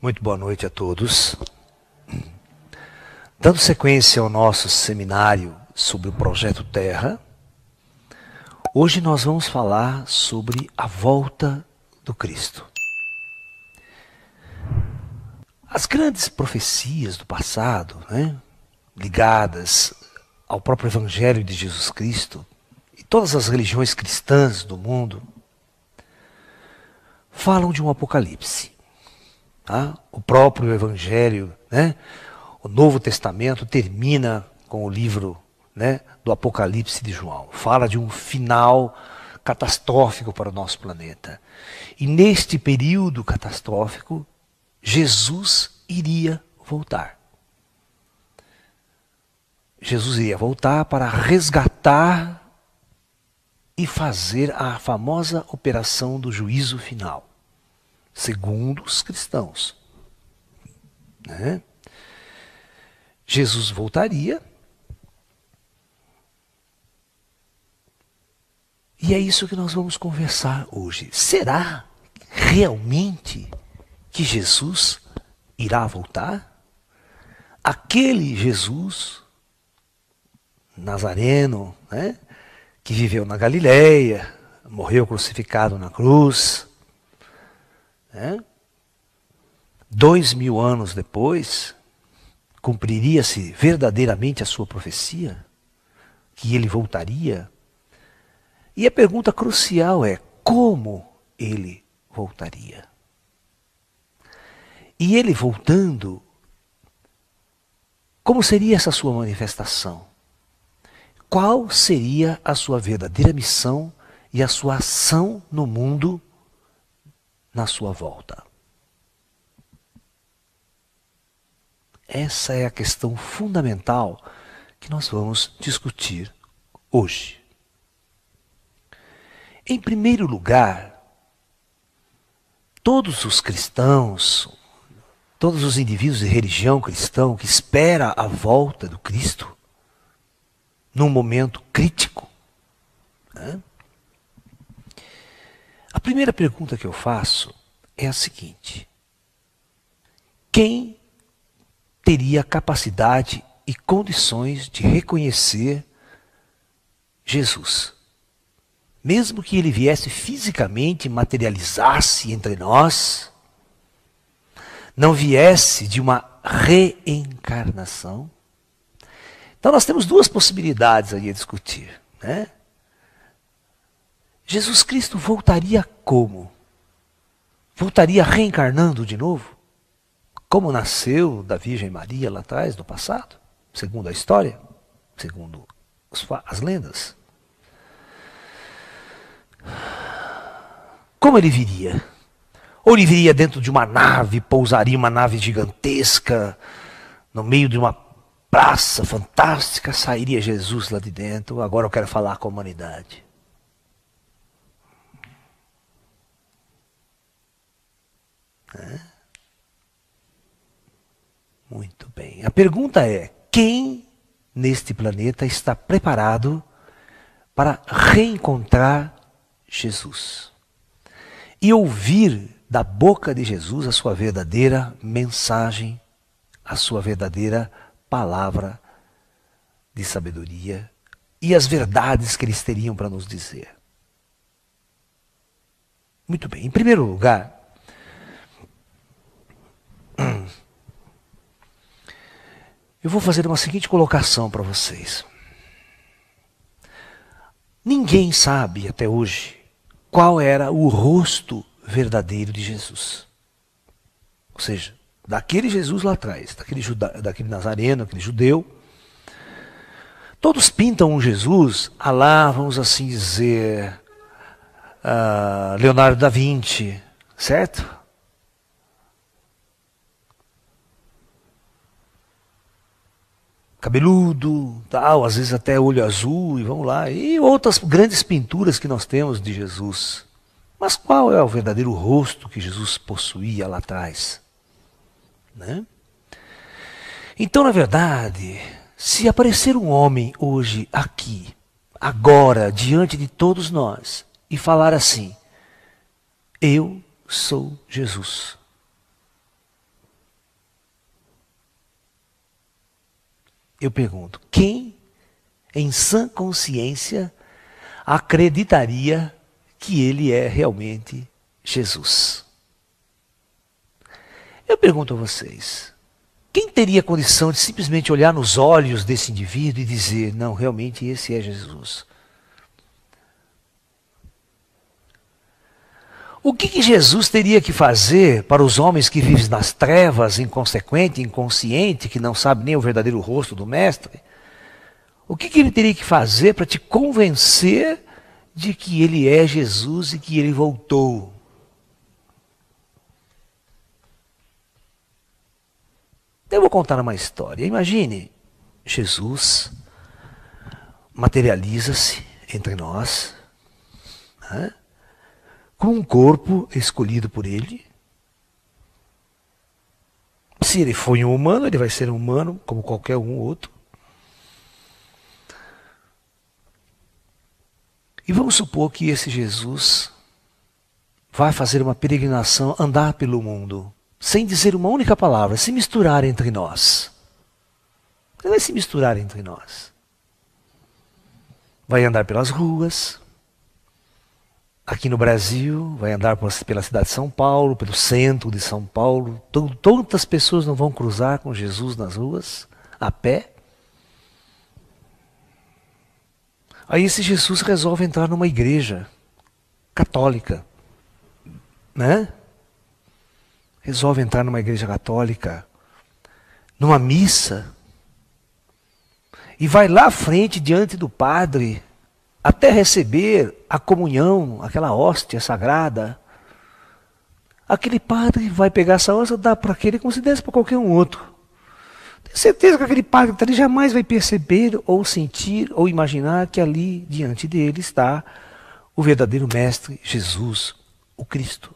Muito boa noite a todos. Dando sequência ao nosso seminário sobre o Projeto Terra, hoje nós vamos falar sobre a volta do Cristo. As grandes profecias do passado, ligadas ao próprio Evangelho de Jesus Cristo, e todas as religiões cristãs do mundo, falam de um apocalipse. Tá? O próprio Evangelho, o Novo Testamento termina com o livro do Apocalipse de João. Fala de um final catastrófico para o nosso planeta. E neste período catastrófico, Jesus iria voltar. Jesus iria voltar para resgatar e fazer a famosa operação do juízo final, segundo os cristãos. Jesus voltaria, e é isso que nós vamos conversar hoje. Será realmente que Jesus irá voltar? Aquele Jesus nazareno, que viveu na Galileia, morreu crucificado na cruz, 2000 anos depois, cumpriria-se verdadeiramente a sua profecia, que ele voltaria? E a pergunta crucial é, como ele voltaria? E ele voltando, como seria essa sua manifestação? Qual seria a sua verdadeira missão e a sua ação no mundo na sua volta? Essa é a questão fundamental que nós vamos discutir hoje. Em primeiro lugar, todos os cristãos, todos os indivíduos de religião cristã que espera a volta do Cristo, num momento crítico, a primeira pergunta que eu faço é a seguinte: quem teria capacidade e condições de reconhecer Jesus? Mesmo que ele viesse fisicamente, materializar-se entre nós, não viesse de uma reencarnação. Então nós temos duas possibilidades aí a discutir. Jesus Cristo voltaria como? Voltaria reencarnando de novo? Como nasceu da Virgem Maria lá atrás, no passado? Segundo a história? Segundo as lendas? Como ele viria? Ou ele viria dentro de uma nave, pousaria uma nave gigantesca, no meio de uma praça fantástica, sairia Jesus lá de dentro. Agora eu quero falar com a humanidade. Muito bem. A pergunta é: quem neste planeta está preparado para reencontrar Jesus e ouvir da boca de Jesus a sua verdadeira mensagem, a sua verdadeira palavra de sabedoria e as verdades que eles teriam para nos dizer? Muito bem. Em primeiro lugar, eu vou fazer uma seguinte colocação para vocês. Ninguém sabe até hoje qual era o rosto verdadeiro de Jesus. Ou seja, daquele Jesus lá atrás, daquele nazareno, aquele judeu. Todos pintam um Jesus a lá, vamos assim dizer, Leonardo da Vinci, certo? Cabeludo, tal, às vezes até olho azul, e vamos lá. E outras grandes pinturas que nós temos de Jesus. Mas qual é o verdadeiro rosto que Jesus possuía lá atrás? Então, na verdade, se aparecer um homem hoje aqui, agora, diante de todos nós, e falar assim: eu sou Jesus, Eu pergunto, quem em sã consciência acreditaria que ele é realmente Jesus? Eu pergunto a vocês, quem teria condição de simplesmente olhar nos olhos desse indivíduo e dizer, não, realmente esse é Jesus? O que Jesus teria que fazer para os homens que vivem nas trevas, inconsequente, inconsciente, que não sabem nem o verdadeiro rosto do Mestre? O que ele teria que fazer para te convencer de que ele é Jesus e que ele voltou? Eu vou contar uma história. Imagine, Jesus materializa-se entre nós, né, com um corpo escolhido por ele. Se ele foi um humano, ele vai ser um humano como qualquer um outro. E vamos supor que esse Jesus vai fazer uma peregrinação, andar pelo mundo, sem dizer uma única palavra, se misturar entre nós. Ele vai se misturar entre nós. Vai andar pelas ruas. Aqui no Brasil, vai andar pela cidade de São Paulo, pelo centro de São Paulo. Tantas pessoas não vão cruzar com Jesus nas ruas, a pé. Aí esse Jesus resolve entrar numa igreja católica, né? Resolve entrar numa igreja católica, numa missa, e vai lá à frente, diante do padre, até receber a comunhão, aquela hóstia sagrada. Aquele padre vai pegar essa hóstia e dar para aquele como se desse para qualquer um outro. Tenho certeza que aquele padre ali jamais vai perceber, ou sentir, ou imaginar que ali, diante dele, está o verdadeiro Mestre, Jesus, o Cristo.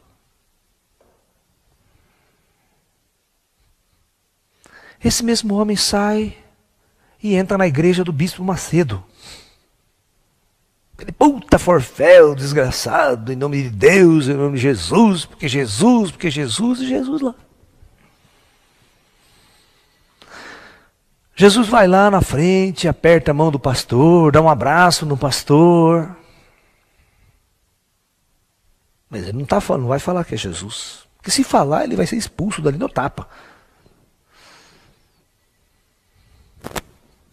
Esse mesmo homem sai e entra na igreja do bispo Macedo. Ele, puta forféu, desgraçado, em nome de Deus, em nome de Jesus, porque Jesus, e Jesus lá. Jesus vai lá na frente, aperta a mão do pastor, dá um abraço no pastor. Mas ele não vai falar que é Jesus. Porque se falar, ele vai ser expulso dali no tapa.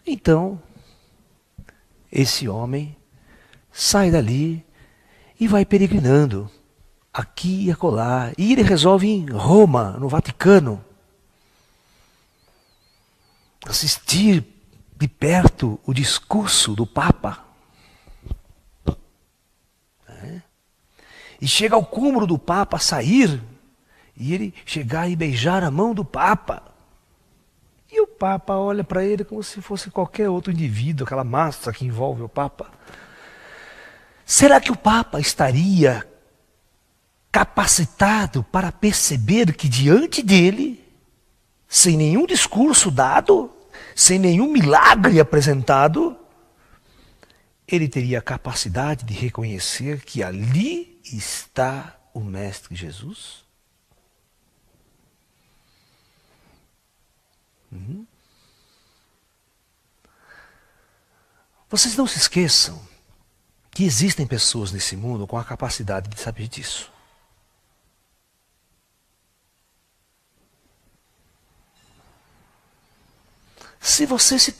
Então, esse homem sai dali e vai peregrinando, aqui e acolá. E ele resolve ir em Roma, no Vaticano, assistir de perto o discurso do Papa. E chega ao cúmulo do Papa sair, e ele chegar e beijar a mão do Papa. E o Papa olha para ele como se fosse qualquer outro indivíduo, aquela massa que envolve o Papa. Será que o Papa estaria capacitado para perceber que diante dele, sem nenhum discurso dado, sem nenhum milagre apresentado, ele teria a capacidade de reconhecer que ali está o Mestre Jesus? Vocês não se esqueçam que existem pessoas nesse mundo com a capacidade de saber disso. Se você se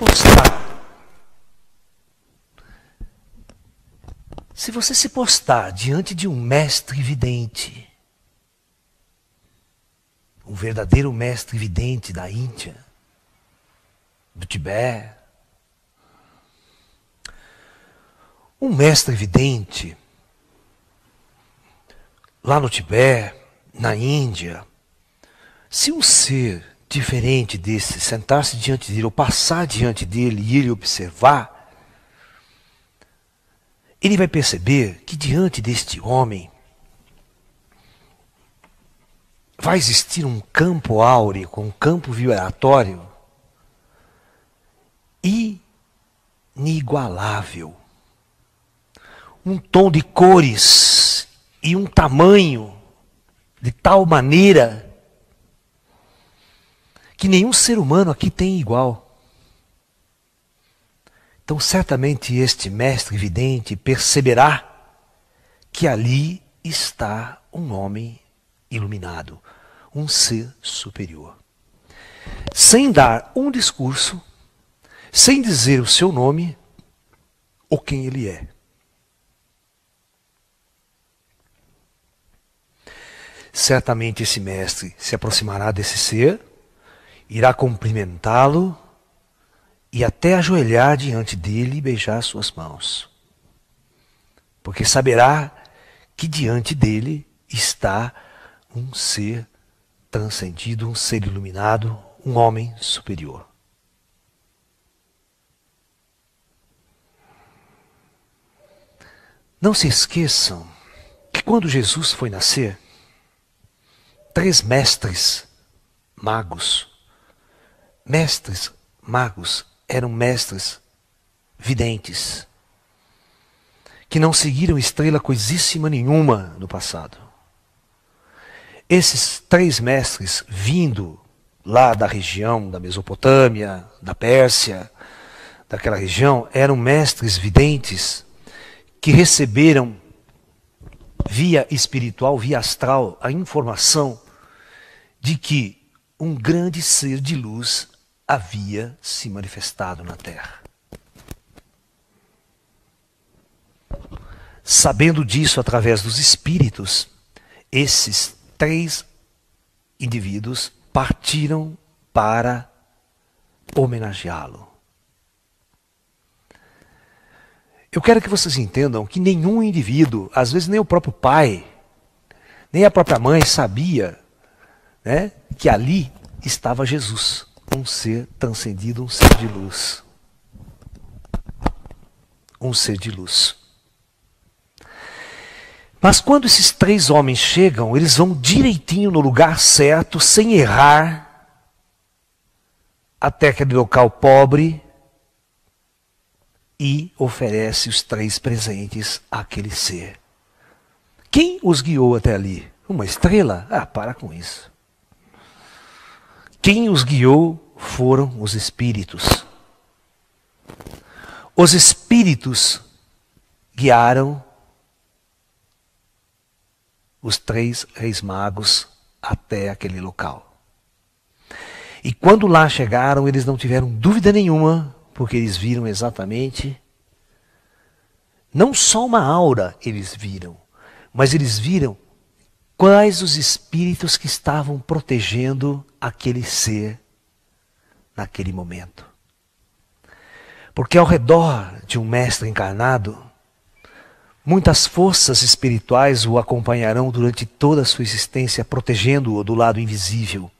postar diante de um mestre vidente, um verdadeiro mestre vidente da Índia, do Tibete, um mestre vidente lá no Tibete, na Índia, se um ser diferente desse sentar-se diante dele ou passar diante dele e ele observar, ele vai perceber que diante deste homem vai existir um campo áureo, um campo vibratório inigualável. Um tom de cores e um tamanho de tal maneira que nenhum ser humano aqui tem igual. Então, certamente este mestre vidente perceberá que ali está um homem iluminado, um ser superior. Sem dar um discurso, sem dizer o seu nome ou quem ele é. Certamente esse mestre se aproximará desse ser, irá cumprimentá-lo e até ajoelhar diante dele e beijar suas mãos. Porque saberá que diante dele está um ser transcendido, um ser iluminado, um homem superior. Não se esqueçam que quando Jesus foi nascer, 3 mestres magos eram mestres videntes, que não seguiram estrela coisíssima nenhuma no passado. Esses 3 mestres, vindo lá da região da Mesopotâmia, da Pérsia, daquela região, eram mestres videntes que receberam via espiritual, via astral, a informação de que um grande ser de luz havia se manifestado na Terra. Sabendo disso através dos espíritos, esses 3 indivíduos partiram para homenageá-lo. Eu quero que vocês entendam que nenhum indivíduo, às vezes nem o próprio pai, nem a própria mãe sabia, né, que ali estava Jesus, um ser transcendido, um ser de luz. Um ser de luz. Mas quando esses 3 homens chegam, eles vão direitinho no lugar certo, sem errar, até aquele local pobre, e oferece os 3 presentes àquele ser. Quem os guiou até ali? Uma estrela? Ah, para com isso. Quem os guiou foram os espíritos. Os espíritos guiaram os 3 reis magos até aquele local. E quando lá chegaram, eles não tiveram dúvida nenhuma, porque eles viram exatamente, não só uma aura eles viram, mas eles viram quais os espíritos que estavam protegendo aquele ser naquele momento. Porque ao redor de um mestre encarnado, muitas forças espirituais o acompanharão durante toda a sua existência, protegendo-o do lado invisível.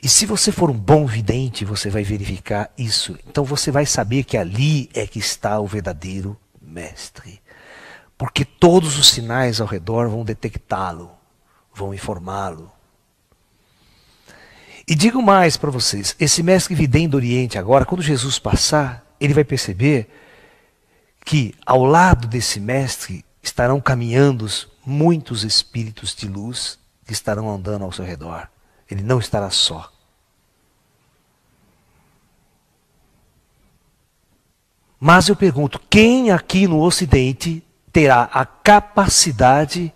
E se você for um bom vidente, você vai verificar isso. Então você vai saber que ali é que está o verdadeiro mestre. Porque todos os sinais ao redor vão detectá-lo, vão informá-lo. E digo mais para vocês, esse mestre vidente do Oriente agora, quando Jesus passar, ele vai perceber que ao lado desse mestre estarão caminhando muitos espíritos de luz que estarão andando ao seu redor. Ele não estará só. Mas eu pergunto, quem aqui no Ocidente terá a capacidade,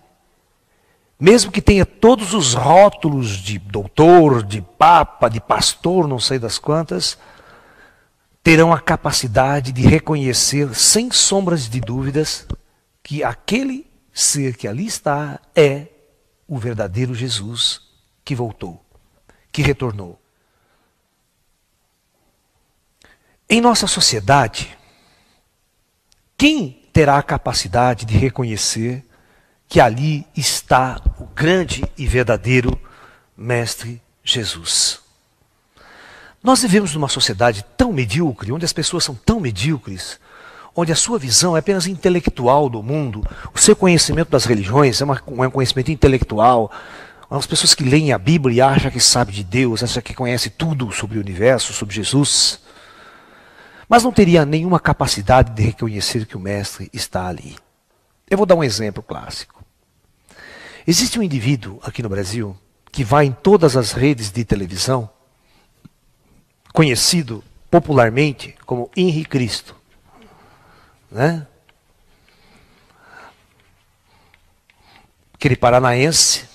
mesmo que tenha todos os rótulos de doutor, de papa, de pastor, não sei das quantas, terão a capacidade de reconhecer, sem sombras de dúvidas, que aquele ser que ali está é o verdadeiro Jesus que voltou, que retornou. Em nossa sociedade, quem terá a capacidade de reconhecer que ali está o grande e verdadeiro Mestre Jesus? Nós vivemos numa sociedade tão medíocre, onde as pessoas são tão medíocres, onde a sua visão é apenas intelectual do mundo, o seu conhecimento das religiões é um conhecimento intelectual. As pessoas que leem a Bíblia e acham que sabem de Deus, acham que conhecem tudo sobre o universo, sobre Jesus, mas não teria nenhuma capacidade de reconhecer que o Mestre está ali. Eu vou dar um exemplo clássico. Existe um indivíduo aqui no Brasil que vai em todas as redes de televisão, conhecido popularmente como Henri Cristo. né? Aquele paranaense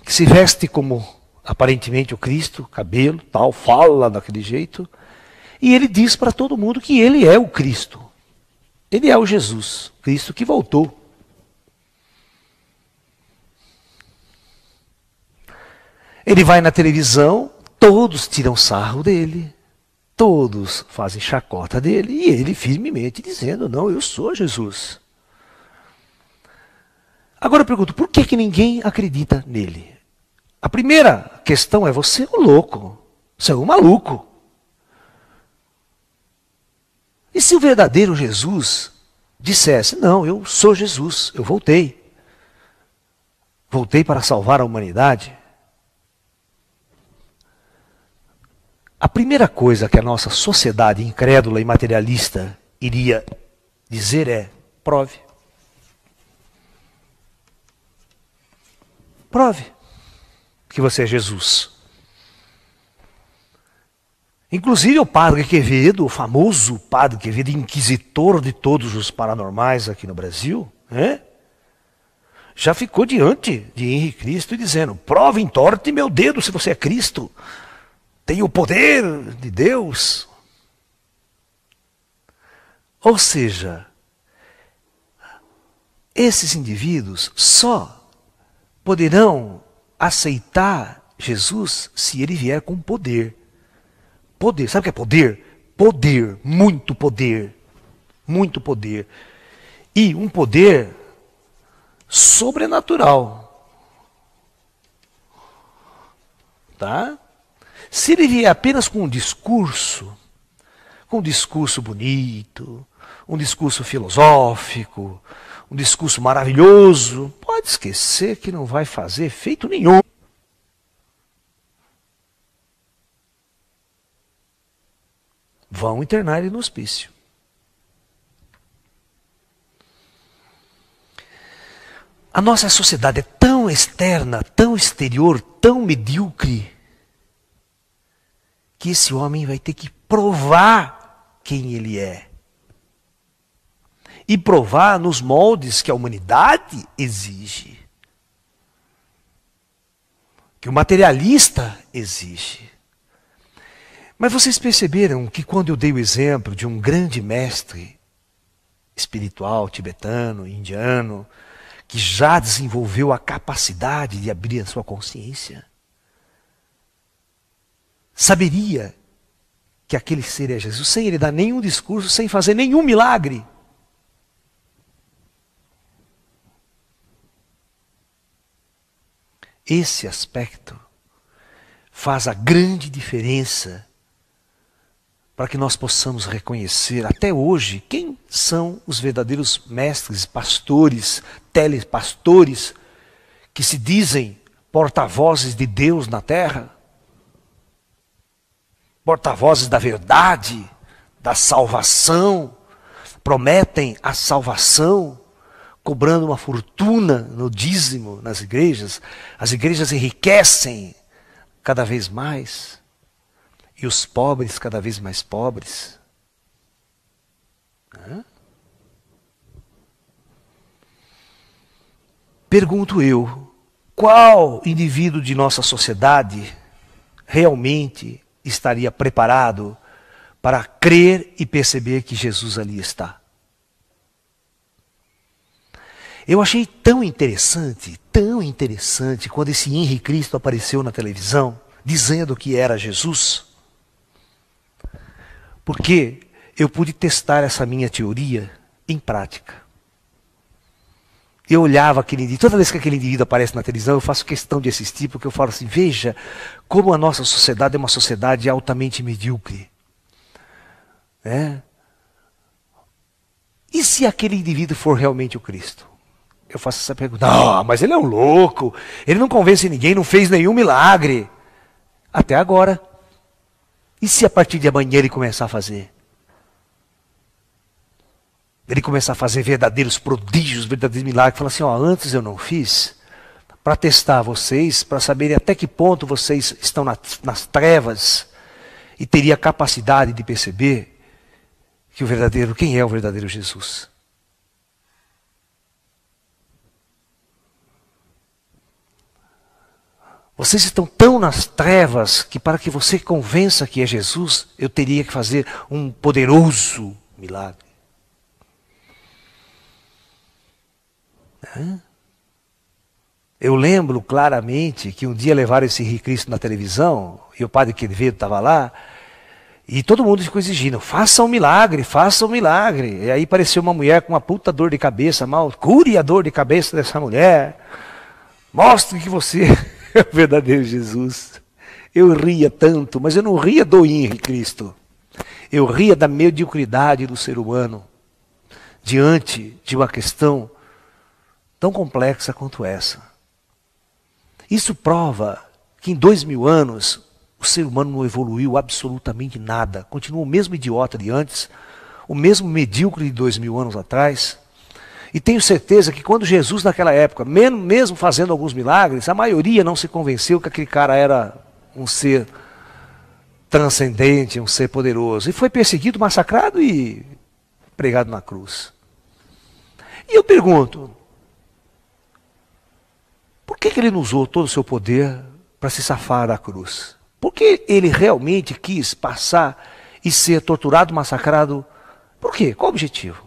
que se veste como aparentemente o Cristo, cabelo, tal, fala daquele jeito, e ele diz para todo mundo que ele é o Cristo. Ele é o Jesus, Cristo que voltou. Ele vai na televisão, todos tiram sarro dele, todos fazem chacota dele, e ele firmemente dizendo, não, eu sou Jesus. Agora eu pergunto, por que ninguém acredita nele? A primeira questão é, você é um louco, você é um maluco. E se o verdadeiro Jesus dissesse, não, eu sou Jesus, eu voltei. Voltei para salvar a humanidade. A primeira coisa que a nossa sociedade incrédula e materialista iria dizer é, prove. Prove que você é Jesus. Inclusive o Padre Quevedo, o famoso Padre Quevedo, inquisitor de todos os paranormais aqui no Brasil, né? Já ficou diante de Henrique Cristo dizendo, prove, entorte meu dedo se você é Cristo. Tem o poder de Deus. Ou seja, esses indivíduos só poderão aceitar Jesus se ele vier com poder. Poder, sabe o que é poder? Poder, muito poder. Muito poder. E um poder sobrenatural. Tá? Se ele vier apenas com um discurso bonito, um discurso filosófico, um discurso maravilhoso, pode esquecer que não vai fazer efeito nenhum. Vão internar ele no hospício. A nossa sociedade é tão externa, tão exterior, tão medíocre, que esse homem vai ter que provar quem ele é. E provar nos moldes que a humanidade exige. Que o materialista exige. Mas vocês perceberam que quando eu dei o exemplo de um grande mestre espiritual, tibetano, indiano, que já desenvolveu a capacidade de abrir a sua consciência, saberia que aquele ser é Jesus, sem ele dar nenhum discurso, sem fazer nenhum milagre. Esse aspecto faz a grande diferença para que nós possamos reconhecer até hoje quem são os verdadeiros mestres, pastores, telepastores, que se dizem porta-vozes de Deus na terra, porta-vozes da verdade, da salvação, prometem a salvação, cobrando uma fortuna no dízimo nas igrejas. As igrejas enriquecem cada vez mais, e os pobres cada vez mais pobres. Pergunto eu, qual indivíduo de nossa sociedade realmente estaria preparado para crer e perceber que Jesus ali está? Eu achei tão interessante, quando esse Henrique Cristo apareceu na televisão, dizendo que era Jesus, porque eu pude testar essa minha teoria em prática. Eu olhava aquele indivíduo, toda vez que aquele indivíduo aparece na televisão, eu faço questão de assistir, porque eu falo assim, veja como a nossa sociedade é uma sociedade altamente medíocre. E se aquele indivíduo for realmente o Cristo? Eu faço essa pergunta, mas ele é um louco, ele não convence ninguém, não fez nenhum milagre. Até agora. E se a partir de amanhã ele começar a fazer? Ele começar a fazer verdadeiros prodígios, verdadeiros milagres, falar assim, antes eu não fiz, para testar vocês, para saberem até que ponto vocês estão nas trevas, e teria a capacidade de perceber que quem é o verdadeiro Jesus? Vocês estão tão nas trevas que para que você convença que é Jesus, eu teria que fazer um poderoso milagre. Eu lembro claramente que um dia levaram esse Henrique Cristo na televisão, e o padre Quevedo estava lá, e todo mundo ficou exigindo, faça um milagre, faça um milagre. E aí apareceu uma mulher com uma puta dor de cabeça, mal, cure a dor de cabeça dessa mulher. Mostre que você é o verdadeiro Jesus. Eu ria tanto, mas eu não ria do Henrique Cristo. Eu ria da mediocridade do ser humano diante de uma questão tão complexa quanto essa. Isso prova que em 2000 anos o ser humano não evoluiu absolutamente nada. Continua o mesmo idiota de antes, o mesmo medíocre de 2000 anos atrás. E tenho certeza que quando Jesus naquela época, mesmo fazendo alguns milagres, a maioria não se convenceu que aquele cara era um ser transcendente, um ser poderoso. E foi perseguido, massacrado e pregado na cruz. E eu pergunto, por que ele não usou todo o seu poder para se safar da cruz? Por que ele realmente quis passar e ser torturado, massacrado? Por quê? Qual o objetivo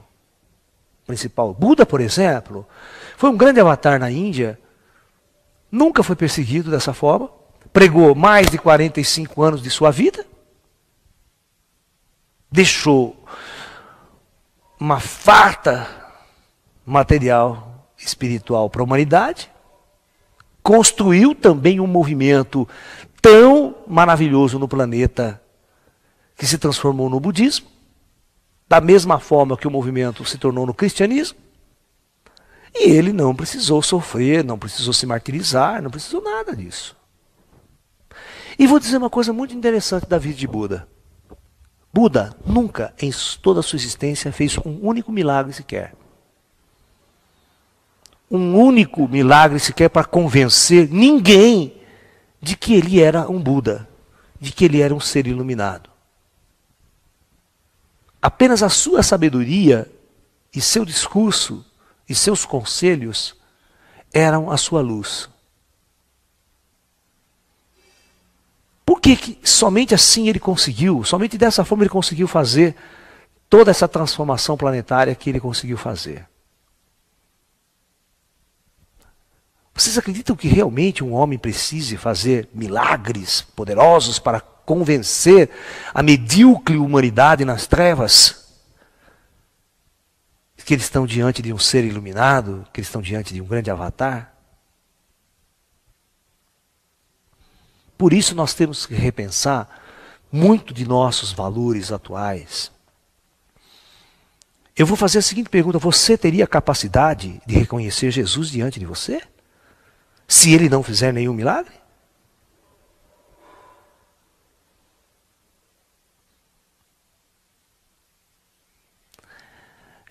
principal? Buda, por exemplo, foi um grande avatar na Índia, nunca foi perseguido dessa forma, pregou mais de 45 anos de sua vida, deixou uma farta material espiritual para a humanidade, construiu também um movimento tão maravilhoso no planeta que se transformou no budismo, da mesma forma que o movimento se tornou no cristianismo, e ele não precisou sofrer, não precisou se martirizar, não precisou nada disso. E vou dizer uma coisa muito interessante da vida de Buda. Buda nunca, em toda a sua existência, fez um único milagre sequer. Um único milagre sequer para convencer ninguém de que ele era um Buda, de que ele era um ser iluminado. Apenas a sua sabedoria e seu discurso e seus conselhos eram a sua luz. Por que somente assim ele conseguiu, somente dessa forma ele conseguiu fazer toda essa transformação planetária que ele conseguiu fazer? Vocês acreditam que realmente um homem precise fazer milagres poderosos para convencer a medíocre humanidade nas trevas que eles estão diante de um ser iluminado, que eles estão diante de um grande avatar? Por isso nós temos que repensar muito de nossos valores atuais. Eu vou fazer a seguinte pergunta: você teria capacidade de reconhecer Jesus diante de você? Se ele não fizer nenhum milagre?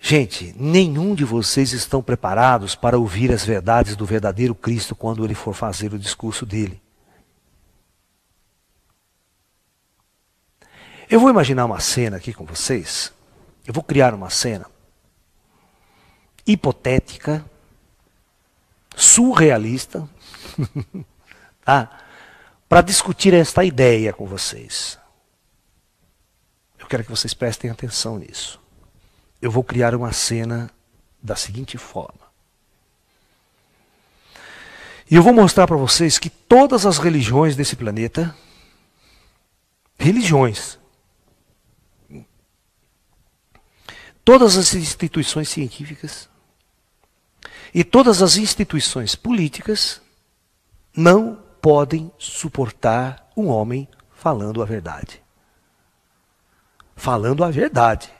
Gente, nenhum de vocês estão preparados para ouvir as verdades do verdadeiro Cristo quando ele for fazer o discurso dele. Eu vou imaginar uma cena aqui com vocês. Eu vou criar uma cena hipotética, surrealista, tá? Para discutir esta ideia com vocês. Eu quero que vocês prestem atenção nisso. Eu vou criar uma cena da seguinte forma. E eu vou mostrar para vocês que todas as religiões desse planeta, religiões, todas as instituições científicas e todas as instituições políticas não podem suportar um homem falando a verdade. Falando a verdade.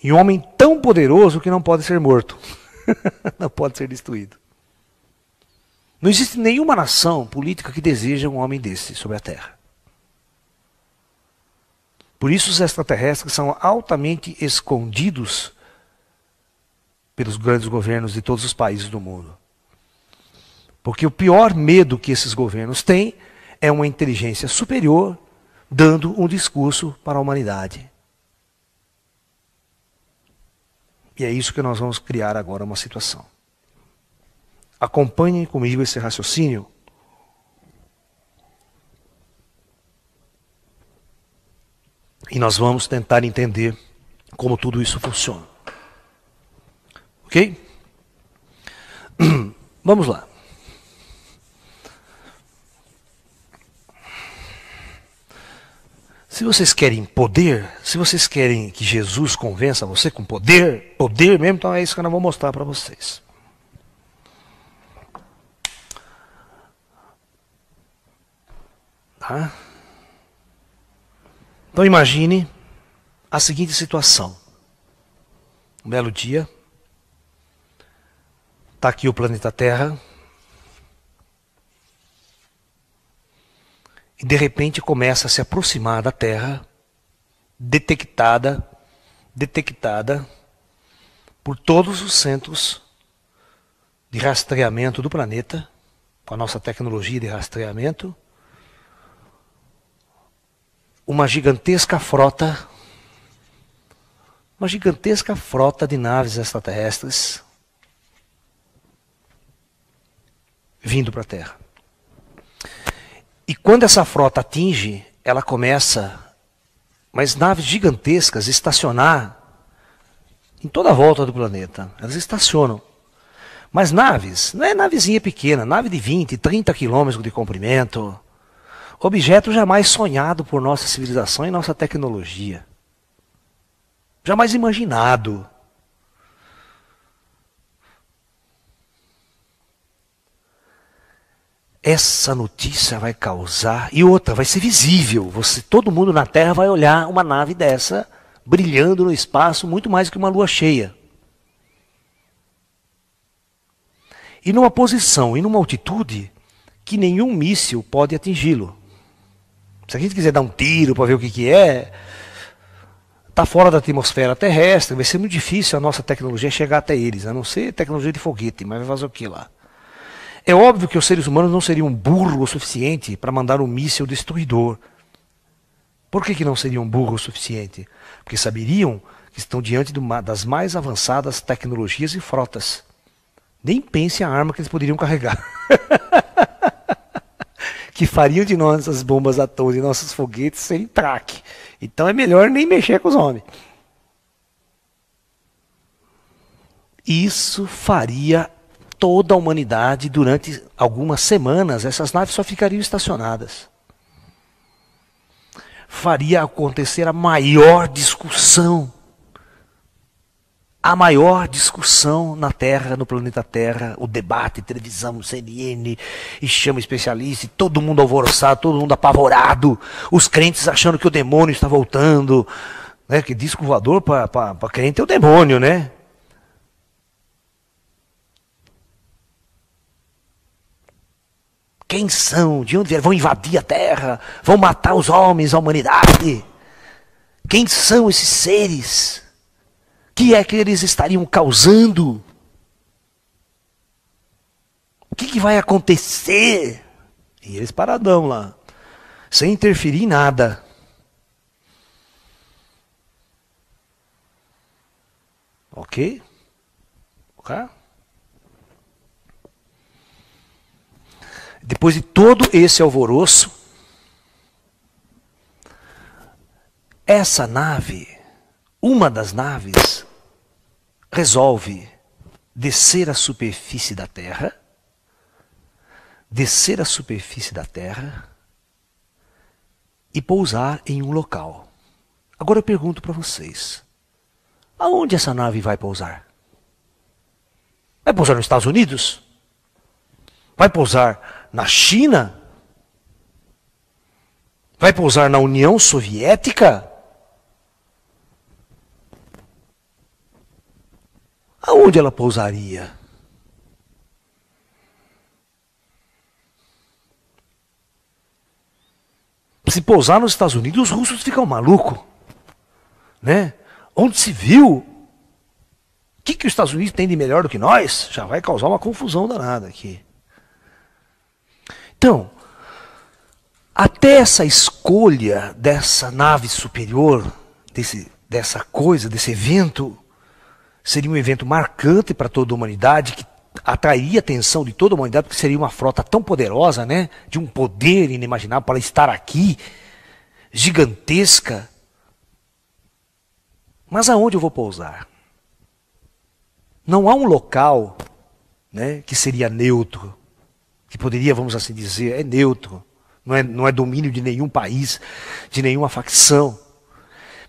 E um homem tão poderoso que não pode ser morto. Não pode ser destruído. Não existe nenhuma nação política que deseja um homem desse sobre a Terra. Por isso os extraterrestres são altamente escondidos pelos grandes governos de todos os países do mundo. Porque o pior medo que esses governos têm é uma inteligência superior dando um discurso para a humanidade. E é isso que nós vamos criar agora uma situação. Acompanhem comigo esse raciocínio. E nós vamos tentar entender como tudo isso funciona. Ok? Vamos lá. Se vocês querem poder, se vocês querem que Jesus convença você com poder, poder mesmo, então é isso que eu não vou mostrar para vocês. Tá? Então imagine a seguinte situação. Um belo dia, está aqui o planeta Terra, e de repente começa a se aproximar da Terra, detectada por todos os centros de rastreamento do planeta, com a nossa tecnologia de rastreamento, uma gigantesca frota de naves extraterrestres vindo para a Terra. E quando essa frota atinge, ela começa, mas naves gigantescas, estacionar em toda a volta do planeta. Elas estacionam. Mas naves, não é navezinha pequena, nave de 20, 30 quilômetros de comprimento. Objeto jamais sonhado por nossa civilização e nossa tecnologia. Jamais imaginado. Essa notícia vai causar, e outra, vai ser visível. Todo mundo na Terra vai olhar uma nave dessa brilhando no espaço, muito mais que uma lua cheia. E numa posição e numa altitude que nenhum míssil pode atingi-lo. Se a gente quiser dar um tiro para ver o que é, está fora da atmosfera terrestre, vai ser muito difícil a nossa tecnologia chegar até eles, a não ser tecnologia de foguete, mas vai fazer o que lá? É óbvio que os seres humanos não seriam burros o suficiente para mandar um míssil destruidor. Por que não seriam burros o suficiente? Porque saberiam que estão diante das mais avançadas tecnologias e frotas. Nem pense a arma que eles poderiam carregar. Que fariam de nós as bombas atômicas e nossos foguetes serem traque. Então é melhor nem mexer com os homens. Isso faria toda a humanidade durante algumas semanas. Essas naves só ficariam estacionadas. Faria acontecer a maior discussão na Terra, no planeta Terra, o debate, televisão, CNN, e chama especialista, e todo mundo alvoroçado, todo mundo apavorado, os crentes achando que o demônio está voltando, né? Que disco voador para crente é o demônio, né? Quem são? De onde vieram? Vão invadir a Terra? Vão matar os homens, a humanidade? Quem são esses seres? O que é que eles estariam causando? O que vai acontecer? E eles paradão lá, sem interferir em nada. Ok? Ok? Depois de todo esse alvoroço, essa nave, uma das naves, resolve descer à superfície da Terra, e pousar em um local. Agora eu pergunto para vocês, aonde essa nave vai pousar? Vai pousar nos Estados Unidos? Vai pousar na China? Vai pousar na União Soviética? Aonde ela pousaria? Se pousar nos Estados Unidos, os russos ficam malucos, né? Onde se viu? O que os Estados Unidos têm de melhor do que nós? Já vai causar uma confusão danada aqui. Então, até essa escolha dessa nave superior, dessa coisa, desse evento, seria um evento marcante para toda a humanidade, que atrairia a atenção de toda a humanidade, porque seria uma frota tão poderosa, né? De um poder inimaginável para estar aqui, gigantesca. Mas aonde eu vou pousar? Não há um local, né, que seria neutro, que poderia, vamos assim dizer, é neutro. Não é domínio de nenhum país, de nenhuma facção.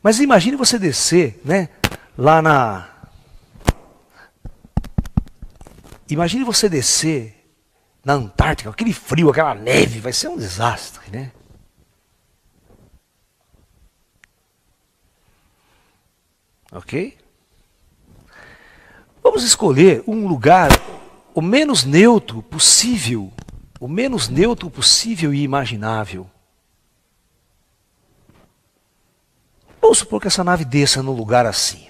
Mas imagine você descer, né, lá na... Imagine você descer na Antártica, aquele frio, aquela neve, vai ser um desastre, né? Ok? Vamos escolher um lugar o menos neutro possível. O menos neutro possível e imaginável. Vamos supor que essa nave desça num lugar assim.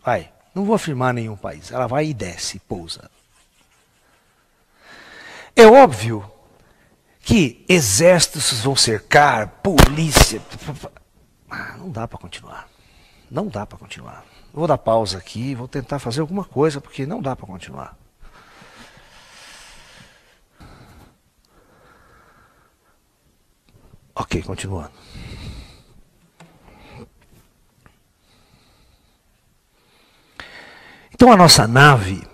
Vai, não vou afirmar nenhum país. Ela vai e desce, pousa. É óbvio que exércitos vão cercar, polícia. Não dá para continuar. Não dá para continuar. Vou dar pausa aqui, vou tentar fazer alguma coisa, porque não dá para continuar. Ok, continuando. Então a nossa nave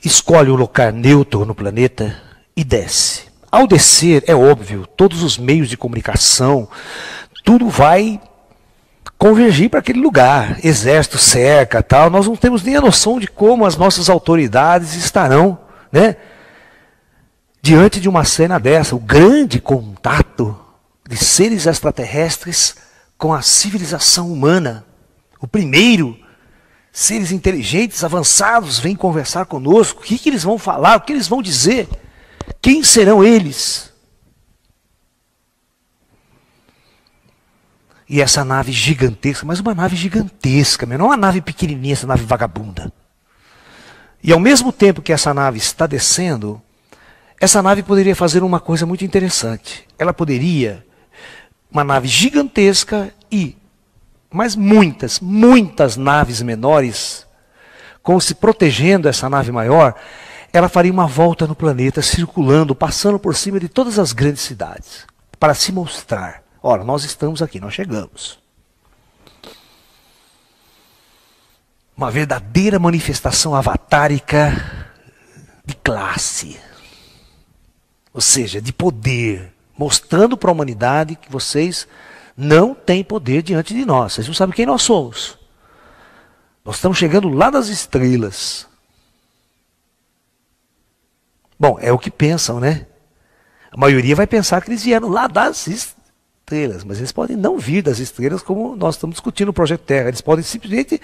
escolhe um local neutro no planeta e desce. Ao descer, é óbvio, todos os meios de comunicação, tudo vai convergir para aquele lugar. Exército, cerca, tal. Nós não temos nem a noção de como as nossas autoridades estarão, né, diante de uma cena dessa. O grande contato de seres extraterrestres com a civilização humana. O primeiro, seres inteligentes, avançados, vêm conversar conosco. O que eles vão falar? O que eles vão dizer? Quem serão eles? E essa nave gigantesca, mas uma nave gigantesca, não uma nave pequenininha, essa nave vagabunda. E ao mesmo tempo que essa nave está descendo, essa nave poderia fazer uma coisa muito interessante. Ela poderia, uma nave gigantesca mas muitas naves menores, como se protegendo essa nave maior, ela faria uma volta no planeta, circulando, passando por cima de todas as grandes cidades, para se mostrar. Ora, nós estamos aqui, nós chegamos. Uma verdadeira manifestação avatárica de classe. Ou seja, de poder. Mostrando para a humanidade que vocês não têm poder diante de nós. Vocês não sabem quem nós somos. Nós estamos chegando lá das estrelas. Bom, é o que pensam, né? A maioria vai pensar que eles vieram lá das estrelas, mas eles podem não vir das estrelas, como nós estamos discutindo no Projeto Terra. Eles podem simplesmente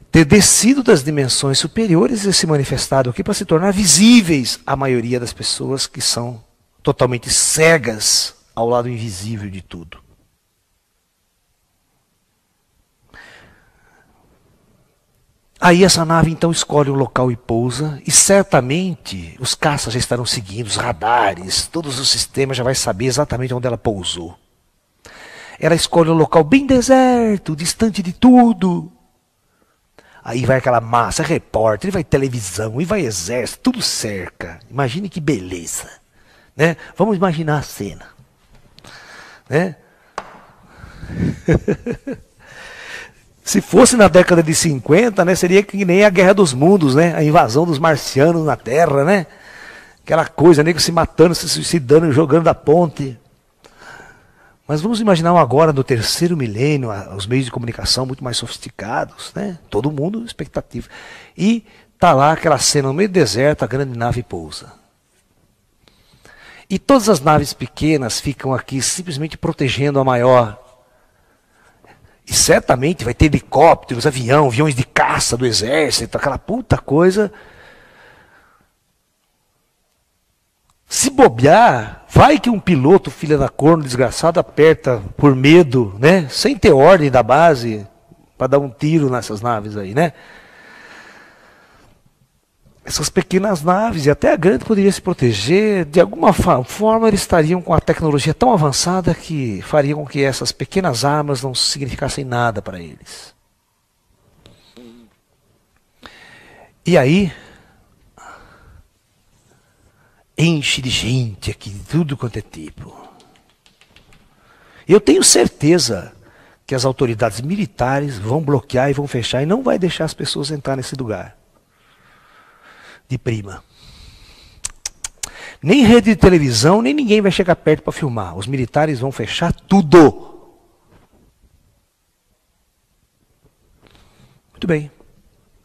ter descido das dimensões superiores e se manifestado aqui para se tornar visíveis à maioria das pessoas que são totalmente cegas ao lado invisível de tudo. Aí essa nave então escolhe um local e pousa, e certamente os caças já estarão seguindo, os radares, todos os sistemas já vai saber exatamente onde ela pousou. Ela escolhe um local bem deserto, distante de tudo. Aí vai aquela massa, repórter, e vai televisão, e vai exército, tudo cerca. Imagine que beleza. Né? Vamos imaginar a cena. Né? Se fosse na década de 50, né, seria que nem a Guerra dos Mundos, né? A invasão dos marcianos na Terra, né? Aquela coisa, nego se matando, se suicidando, jogando da ponte. Mas vamos imaginar agora, no terceiro milênio, os meios de comunicação muito mais sofisticados, né? Todo mundo expectativa. E tá lá aquela cena no meio do deserto, a grande nave pousa. E todas as naves pequenas ficam aqui simplesmente protegendo a maior. E certamente vai ter helicópteros, aviões de caça do exército, aquela puta coisa. Se bobear, vai que um piloto, filha da corno, desgraçado, aperta por medo, né? Sem ter ordem da base, para dar um tiro nessas naves aí, né? Essas pequenas naves, e até a grande poderia se proteger, de alguma forma eles estariam com a tecnologia tão avançada que fariam com que essas pequenas armas não significassem nada para eles. E aí, enche de gente aqui, de tudo quanto é tipo. Eu tenho certeza que as autoridades militares vão bloquear e vão fechar e não vai deixar as pessoas entrar nesse lugar. De prima. Nem rede de televisão, nem ninguém vai chegar perto para filmar. Os militares vão fechar tudo. Muito bem.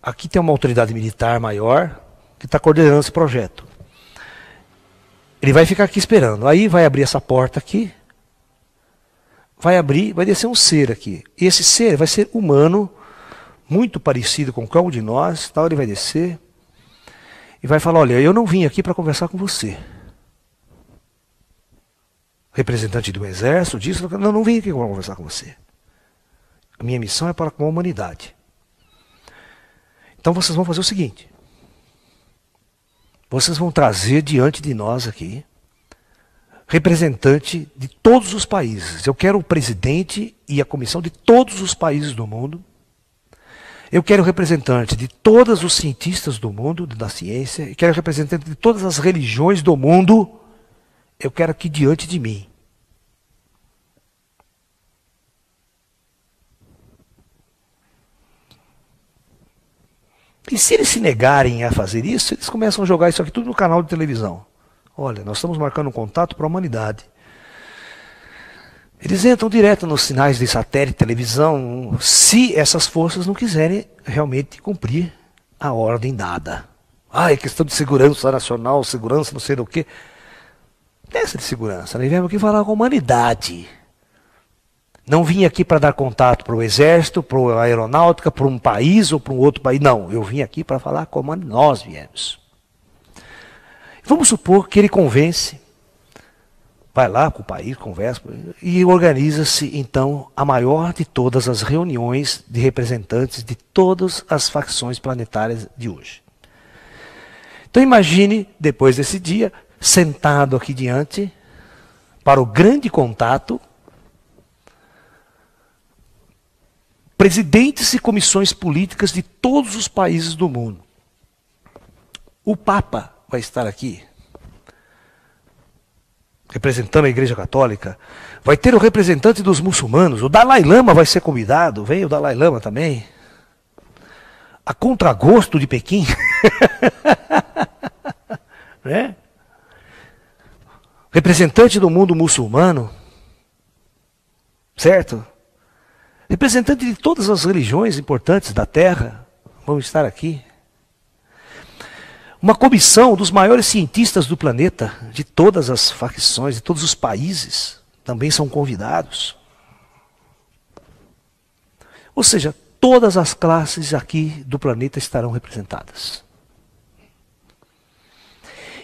Aqui tem uma autoridade militar maior que está coordenando esse projeto. Ele vai ficar aqui esperando. Aí vai abrir essa porta aqui. Vai abrir, vai descer um ser aqui. E esse ser vai ser humano, muito parecido com qualquer um de nós. Tal, ele vai descer e vai falar, olha, eu não vim aqui para conversar com você. Representante do exército, disso, não vim aqui para conversar com você. A minha missão é para com a humanidade. Então vocês vão fazer o seguinte. Vocês vão trazer diante de nós aqui representante de todos os países. Eu quero o presidente e a comissão de todos os países do mundo. Eu quero representante de todos os cientistas do mundo, da ciência. Eu quero representante de todas as religiões do mundo. Eu quero aqui diante de mim. E se eles se negarem a fazer isso, eles começam a jogar isso aqui tudo no canal de televisão. Olha, nós estamos marcando um contato para a humanidade. Eles entram direto nos sinais de satélite, televisão, se essas forças não quiserem realmente cumprir a ordem dada. Ah, é questão de segurança nacional, segurança não sei do que. Dessa de segurança, nós viemos aqui falar com a humanidade. Não vim aqui para dar contato para o exército, para a aeronáutica, para um país ou para um outro país. Não, eu vim aqui para falar como nós viemos. Vamos supor que ele convence, vai lá com o país, conversa, e organiza-se então a maior de todas as reuniões de representantes de todas as facções planetárias de hoje. Então imagine, depois desse dia, sentado aqui diante, para o grande contato, presidentes e comissões políticas de todos os países do mundo. O Papa vai estar aqui, representando a Igreja Católica. Vai ter o representante dos muçulmanos. O Dalai Lama vai ser convidado. Vem o Dalai Lama também. A contragosto de Pequim. Né? Representante do mundo muçulmano. Certo? Representante de todas as religiões importantes da Terra vão estar aqui. Uma comissão dos maiores cientistas do planeta, de todas as facções, de todos os países, também são convidados. Ou seja, todas as classes aqui do planeta estarão representadas.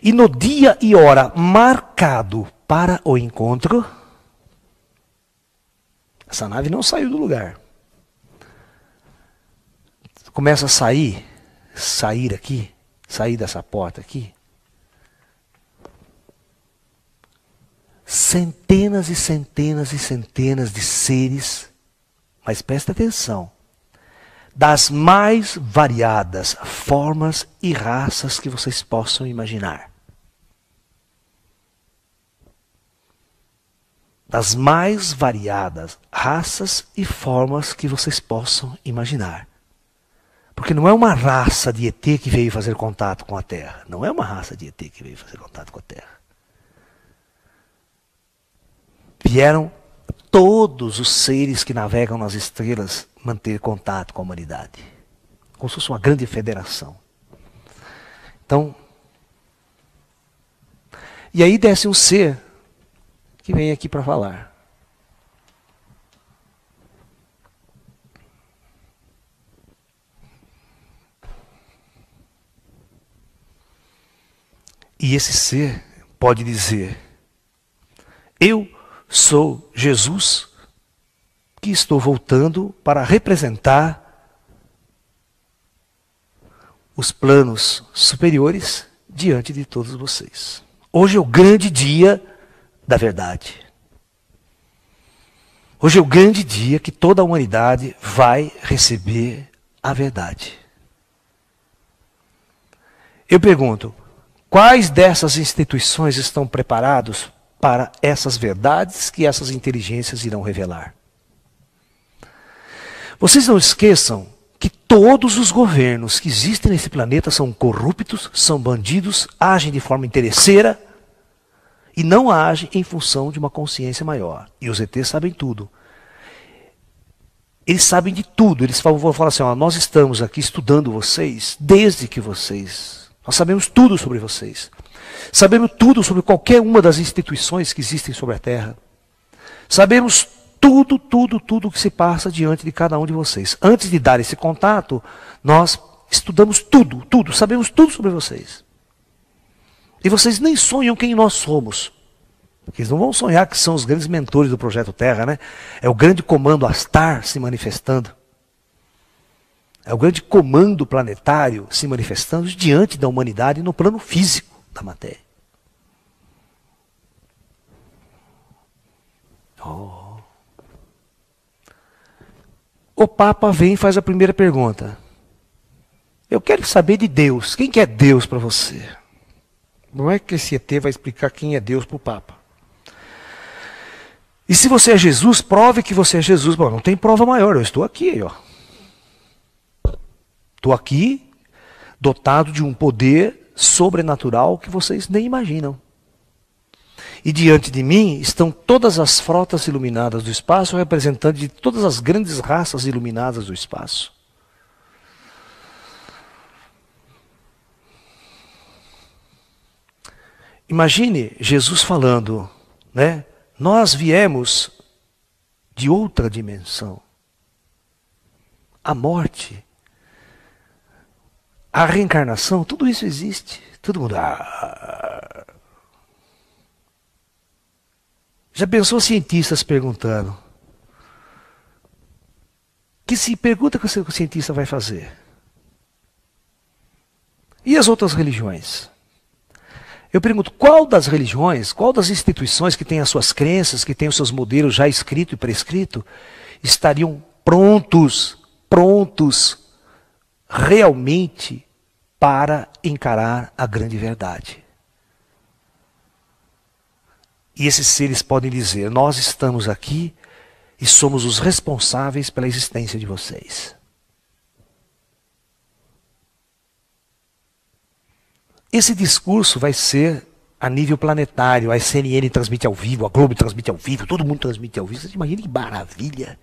E no dia e hora marcado para o encontro, essa nave não saiu do lugar. Começa a sair aqui, sair dessa porta aqui. Centenas e centenas e centenas de seres, mas presta atenção, das mais variadas formas e raças que vocês possam imaginar. Das mais variadas raças e formas que vocês possam imaginar. Porque não é uma raça de ET que veio fazer contato com a Terra. Não é uma raça de ET que veio fazer contato com a Terra. Vieram todos os seres que navegam nas estrelas manter contato com a humanidade. Como se fosse uma grande federação. Então, e aí desce um ser que vem aqui para falar. E esse ser pode dizer: eu sou Jesus que estou voltando para representar os planos superiores diante de todos vocês. Hoje é o grande dia da verdade. Hoje é o grande dia que toda a humanidade vai receber a verdade. Eu pergunto, Quais dessas instituições estão preparados para essas verdades que essas inteligências irão revelar? Vocês não esqueçam que todos os governos que existem nesse planeta são corruptos, são bandidos, agem de forma interesseira e não agem em função de uma consciência maior. E os ETs sabem tudo. Eles sabem de tudo. Eles vão falar assim, ó, nós estamos aqui estudando vocês desde que vocês... Nós sabemos tudo sobre vocês. Sabemos tudo sobre qualquer uma das instituições que existem sobre a Terra. Sabemos tudo que se passa diante de cada um de vocês. Antes de dar esse contato, nós estudamos tudo, sabemos tudo sobre vocês. E vocês nem sonham quem nós somos. Porque eles não vão sonhar que são os grandes mentores do Projeto Terra, né? É o grande comando Astar se manifestando. É o grande comando planetário se manifestando diante da humanidade no plano físico da matéria. Oh. O Papa vem e faz a primeira pergunta. Eu quero saber de Deus. Quem que é Deus para você? Não é que esse ET vai explicar quem é Deus para o Papa. E se você é Jesus, prove que você é Jesus. Bom, não tem prova maior, eu estou aqui, ó. Estou aqui, dotado de um poder sobrenatural que vocês nem imaginam. E diante de mim estão todas as frotas iluminadas do espaço, representantes de todas as grandes raças iluminadas do espaço. Imagine Jesus falando, né? Nós viemos de outra dimensão. A morte, a reencarnação, tudo isso existe. Todo mundo... Já pensou cientistas perguntando? Pergunta que o cientista vai fazer? E as outras religiões? Eu pergunto, qual das religiões, qual das instituições que têm as suas crenças, que têm os seus modelos já escrito e prescrito, estariam prontos realmente para encarar a grande verdade? E esses seres podem dizer, nós estamos aqui e somos os responsáveis pela existência de vocês. Esse discurso vai ser a nível planetário. A CNN transmite ao vivo, a Globo transmite ao vivo, todo mundo transmite ao vivo. Você imagina que maravilha.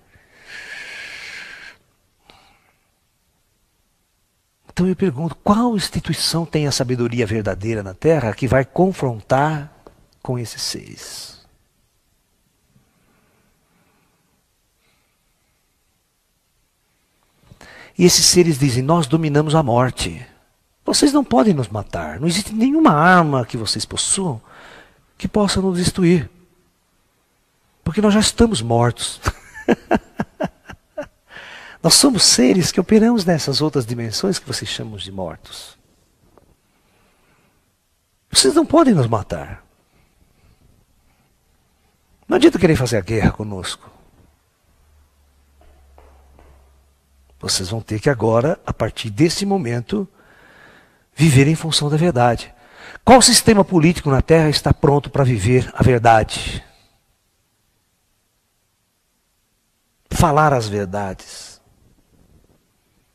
Então eu pergunto, qual instituição tem a sabedoria verdadeira na Terra que vai confrontar com esses seres? E esses seres dizem, nós dominamos a morte. Vocês não podem nos matar. Não existe nenhuma arma que vocês possuam que possa nos destruir. Porque nós já estamos mortos. Nós somos seres que operamos nessas outras dimensões que vocês chamam de mortos. Vocês não podem nos matar. Não adianta querer fazer a guerra conosco. Vocês vão ter que agora, a partir desse momento, viver em função da verdade. Qual sistema político na Terra está pronto para viver a verdade? Falar as verdades.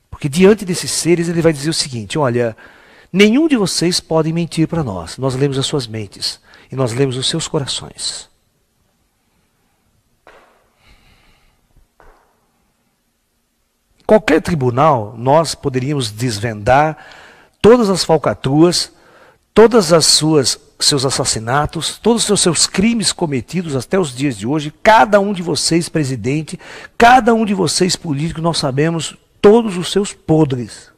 Porque diante desses seres ele vai dizer o seguinte, olha, nenhum de vocês pode mentir para nós. Nós lemos as suas mentes e nós lemos os seus corações. Qualquer tribunal, nós poderíamos desvendar todas as falcatruas, todas as seus assassinatos, todos os seus crimes cometidos até os dias de hoje, cada um de vocês presidente, cada um de vocês político, nós sabemos todos os seus podres.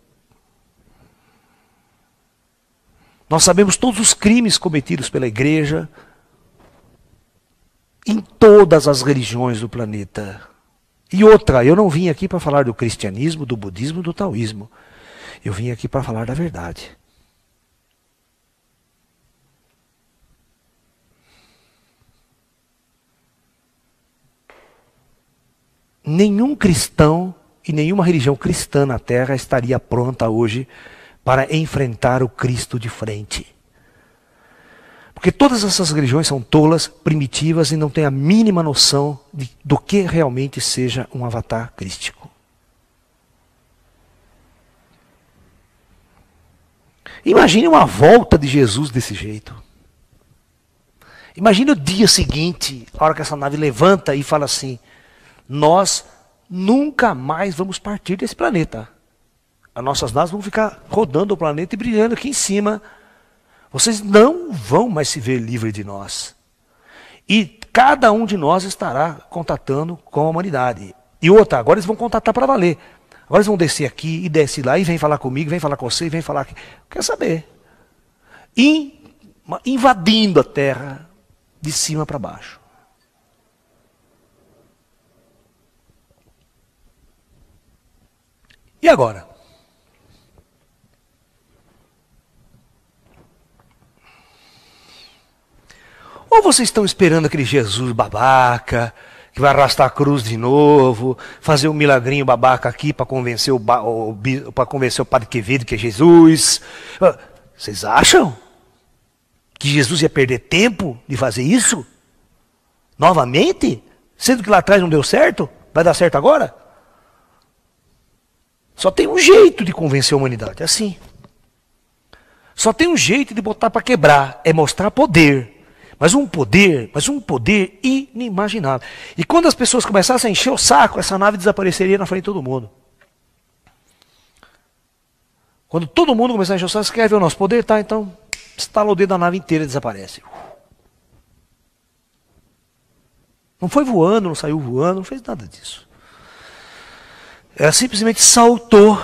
Nós sabemos todos os crimes cometidos pela igreja, em todas as religiões do planeta. E outra, eu não vim aqui para falar do cristianismo, do budismo, do taoísmo. Eu vim aqui para falar da verdade. Nenhum cristão e nenhuma religião cristã na Terra estaria pronta hoje para enfrentar o Cristo de frente. Porque todas essas religiões são tolas, primitivas e não têm a mínima noção do que realmente seja um avatar crístico. Imagine uma volta de Jesus desse jeito. Imagine o dia seguinte, a hora que essa nave levanta e fala assim: nós nunca mais vamos partir desse planeta. As nossas naves vão ficar rodando o planeta e brilhando aqui em cima. Vocês não vão mais se ver livre de nós. E cada um de nós estará contatando com a humanidade. E outra, agora eles vão contatar para valer. Agora eles vão descer aqui e desce lá e vem falar comigo, vem falar com você, vem falar aqui. Quer saber? Invadindo a Terra de cima para baixo. E agora? Ou vocês estão esperando aquele Jesus babaca, que vai arrastar a cruz de novo, fazer um milagrinho babaca aqui para convencer o Padre Quevedo que é Jesus? Vocês acham que Jesus ia perder tempo de fazer isso? Novamente? Sendo que lá atrás não deu certo? Vai dar certo agora? Só tem um jeito de convencer a humanidade, é assim. Só tem um jeito de botar para quebrar, é mostrar poder. Mas um poder inimaginável. E quando as pessoas começassem a encher o saco, essa nave desapareceria na frente de todo mundo. Quando todo mundo começar a encher o saco, você quer ver o nosso poder? Tá, então estala o dedo da nave inteira e desaparece. Não foi voando, não saiu voando, não fez nada disso. Ela simplesmente saltou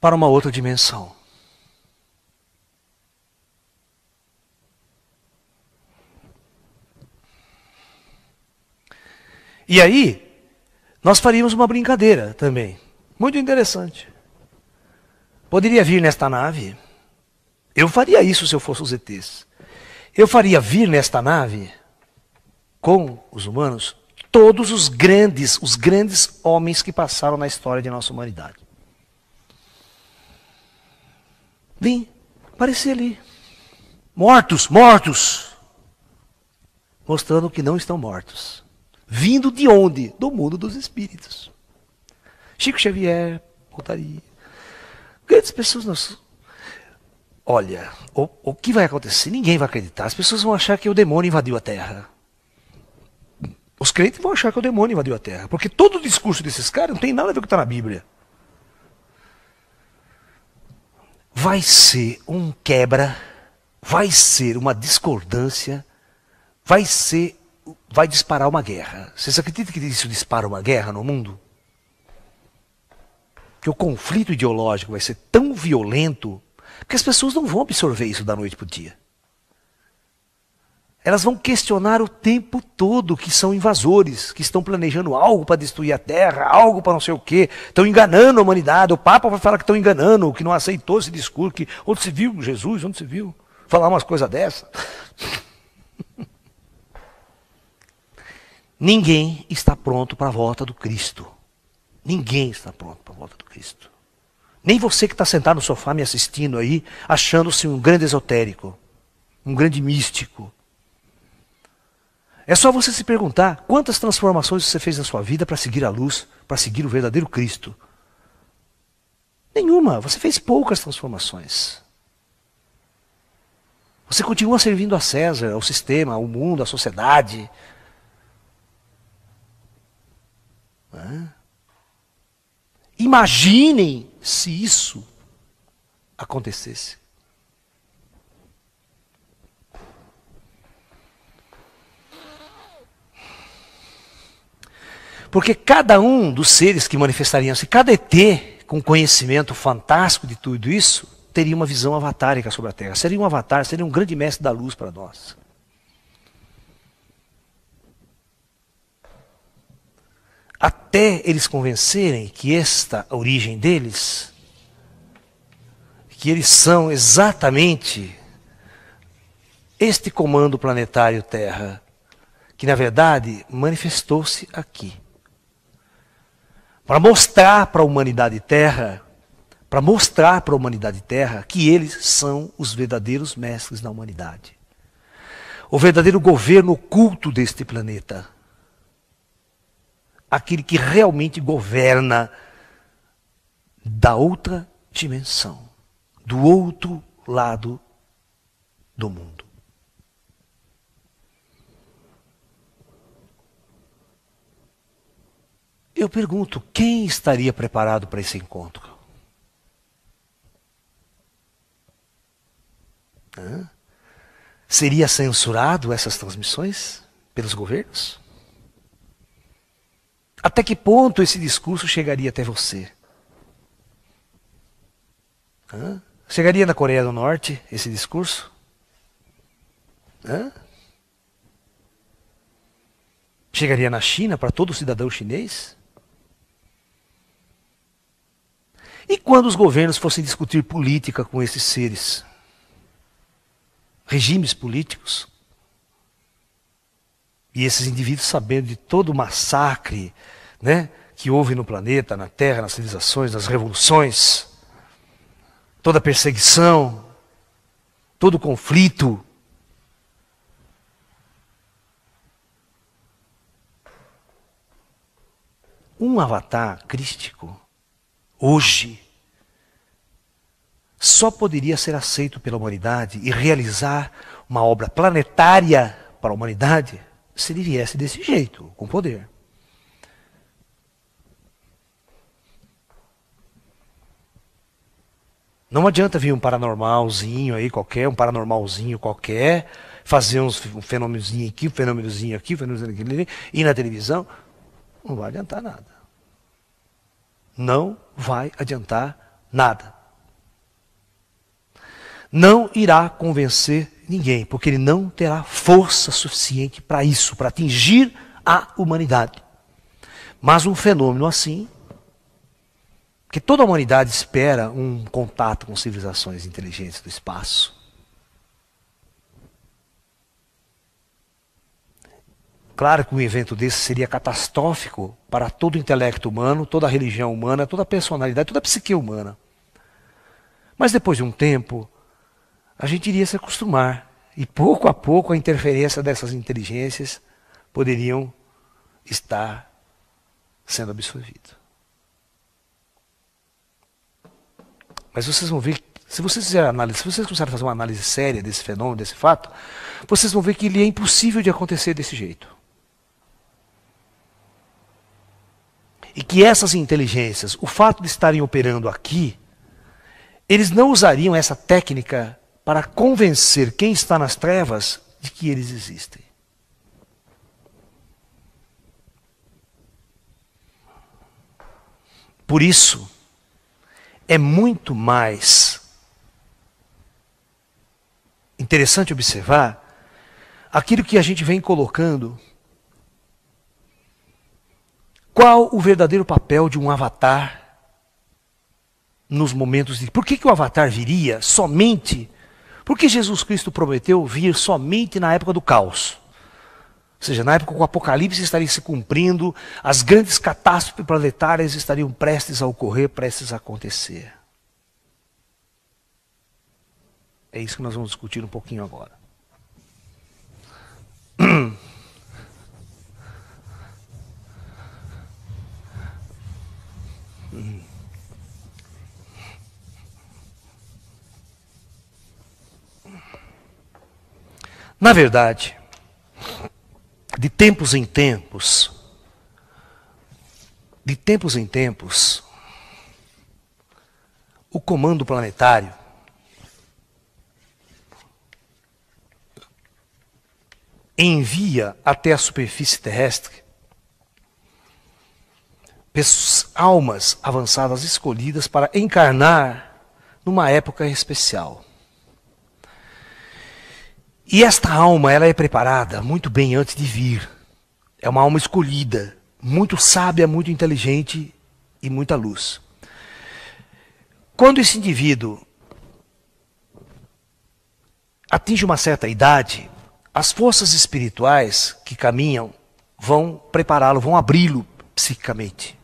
para uma outra dimensão. E aí, nós faríamos uma brincadeira também, muito interessante. Poderia vir nesta nave, eu faria isso se eu fosse os ETs. Eu faria vir nesta nave, com os humanos, todos os grandes homens que passaram na história de nossa humanidade. Vim, aparecer ali. Mortos, mostrando que não estão mortos. Vindo de onde? Do mundo dos espíritos. Chico Xavier, Voltaria. Grandes pessoas. Olha, o que vai acontecer? Ninguém vai acreditar. As pessoas vão achar que o demônio invadiu a Terra. Os crentes vão achar que o demônio invadiu a Terra. Porque todo o discurso desses caras não tem nada a ver com o que está na Bíblia. Vai ser um quebra, vai ser uma discordância, vai disparar uma guerra. Vocês acreditam que isso dispara uma guerra no mundo? Que o conflito ideológico vai ser tão violento que as pessoas não vão absorver isso da noite para o dia. Elas vão questionar o tempo todo que são invasores, que estão planejando algo para destruir a Terra, algo para não sei o quê, estão enganando a humanidade. O Papa vai falar que estão enganando, que não aceitou esse discurso, que onde se viu Jesus, onde se viu falar umas coisas dessas. Ninguém está pronto para a volta do Cristo. Ninguém está pronto para a volta do Cristo. Nem você que está sentado no sofá me assistindo aí, achando-se um grande esotérico, um grande místico. É só você se perguntar quantas transformações você fez na sua vida para seguir a luz, para seguir o verdadeiro Cristo. Nenhuma, você fez poucas transformações. Você continua servindo a César, ao sistema, ao mundo, à sociedade. Imaginem se isso acontecesse. Porque cada um dos seres que manifestariam-se, cada ET com conhecimento fantástico de tudo isso, teria uma visão avatárica sobre a Terra. Seria um avatar, seria um grande mestre da luz para nós. Até eles convencerem que esta origem deles, que eles são exatamente este comando planetário Terra, que na verdade manifestou-se aqui. Para mostrar para a humanidade Terra para mostrar para a humanidade terra que eles são os verdadeiros mestres da humanidade. O verdadeiro governo oculto deste planeta. Aquele que realmente governa da outra dimensão, do outro lado do mundo. Eu pergunto, quem estaria preparado para esse encontro? Seria censurado essas transmissões pelos governos? Até que ponto esse discurso chegaria até você? Chegaria na Coreia do Norte esse discurso? Chegaria na China para todo cidadão chinês? E quando os governos fossem discutir política com esses seres? Regimes políticos? E esses indivíduos sabendo de todo o massacre, né, que houve no planeta, na Terra, nas civilizações, nas revoluções, toda a perseguição, todo o conflito. Um avatar crístico, hoje, só poderia ser aceito pela humanidade e realizar uma obra planetária para a humanidade se ele viesse desse jeito, com poder. Não adianta vir um paranormalzinho aí qualquer, fazer um fenômenozinho aqui, um fenômenozinho aqui, ir na televisão. Não vai adiantar nada. Não vai adiantar nada. Não irá convencer ninguém, porque ele não terá força suficiente para isso, para atingir a humanidade. Mas um fenômeno assim, que toda a humanidade espera um contato com civilizações inteligentes do espaço. Claro que um evento desse seria catastrófico para todo o intelecto humano, toda a religião humana, toda a personalidade, toda a psique humana. Mas depois de um tempo, a gente iria se acostumar. E pouco a pouco a interferência dessas inteligências poderiam estar sendo absorvidas. Mas vocês vão ver, se vocês fizerem análise, se vocês começarem a fazer uma análise séria desse fenômeno, desse fato, vocês vão ver que ele é impossível de acontecer desse jeito. E que essas inteligências, o fato de estarem operando aqui, eles não usariam essa técnica para convencer quem está nas trevas de que eles existem. Por isso, é muito mais interessante observar aquilo que a gente vem colocando. Qual o verdadeiro papel de um avatar nos momentos de... Por que o avatar viria somente... Por que Jesus Cristo prometeu vir somente na época do caos? Ou seja, na época que o Apocalipse estaria se cumprindo, as grandes catástrofes planetárias estariam prestes a ocorrer, prestes a acontecer. É isso que nós vamos discutir um pouquinho agora. Na verdade, de tempos em tempos, o comando planetário envia até a superfície terrestre almas avançadas escolhidas para encarnar numa época especial. E esta alma, ela é preparada muito bem antes de vir. É uma alma escolhida, muito sábia, muito inteligente e muita luz. Quando esse indivíduo atinge uma certa idade, as forças espirituais que caminham vão prepará-lo, vão abri-lo psiquicamente.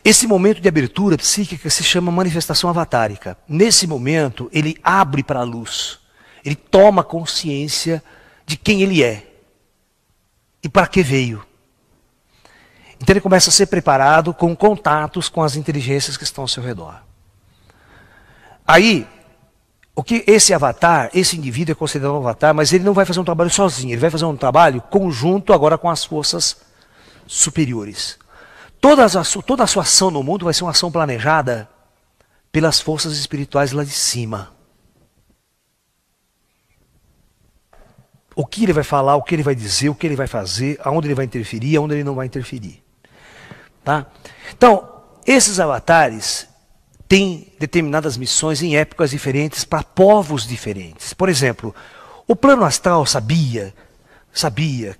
Esse momento de abertura psíquica se chama manifestação avatárica. Nesse momento, ele abre para a luz. Ele toma consciência de quem ele é e para que veio. Então ele começa a ser preparado com contatos com as inteligências que estão ao seu redor. Aí, o que esse avatar, esse indivíduo é considerado um avatar, mas ele não vai fazer um trabalho sozinho, ele vai fazer um trabalho conjunto agora com as forças superiores. Toda a sua ação no mundo vai ser uma ação planejada pelas forças espirituais lá de cima. O que ele vai falar, o que ele vai dizer, o que ele vai fazer, aonde ele vai interferir, aonde ele não vai interferir. Tá? Então, esses avatares têm determinadas missões em épocas diferentes para povos diferentes. Por exemplo, o plano astral sabia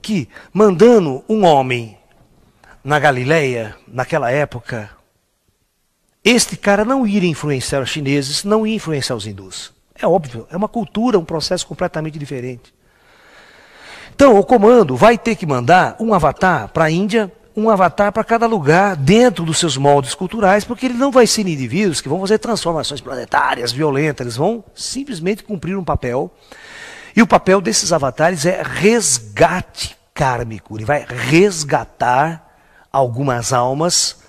que mandando um homem na Galileia, naquela época, este cara não iria influenciar os chineses, não ia influenciar os hindus. É óbvio, é uma cultura, um processo completamente diferente. Então, o comando vai ter que mandar um avatar para a Índia, um avatar para cada lugar, dentro dos seus moldes culturais, porque ele não vai ser indivíduos que vão fazer transformações planetárias, violentas, eles vão simplesmente cumprir um papel. E o papel desses avatares é resgate kármico. Ele vai resgatar algumas almas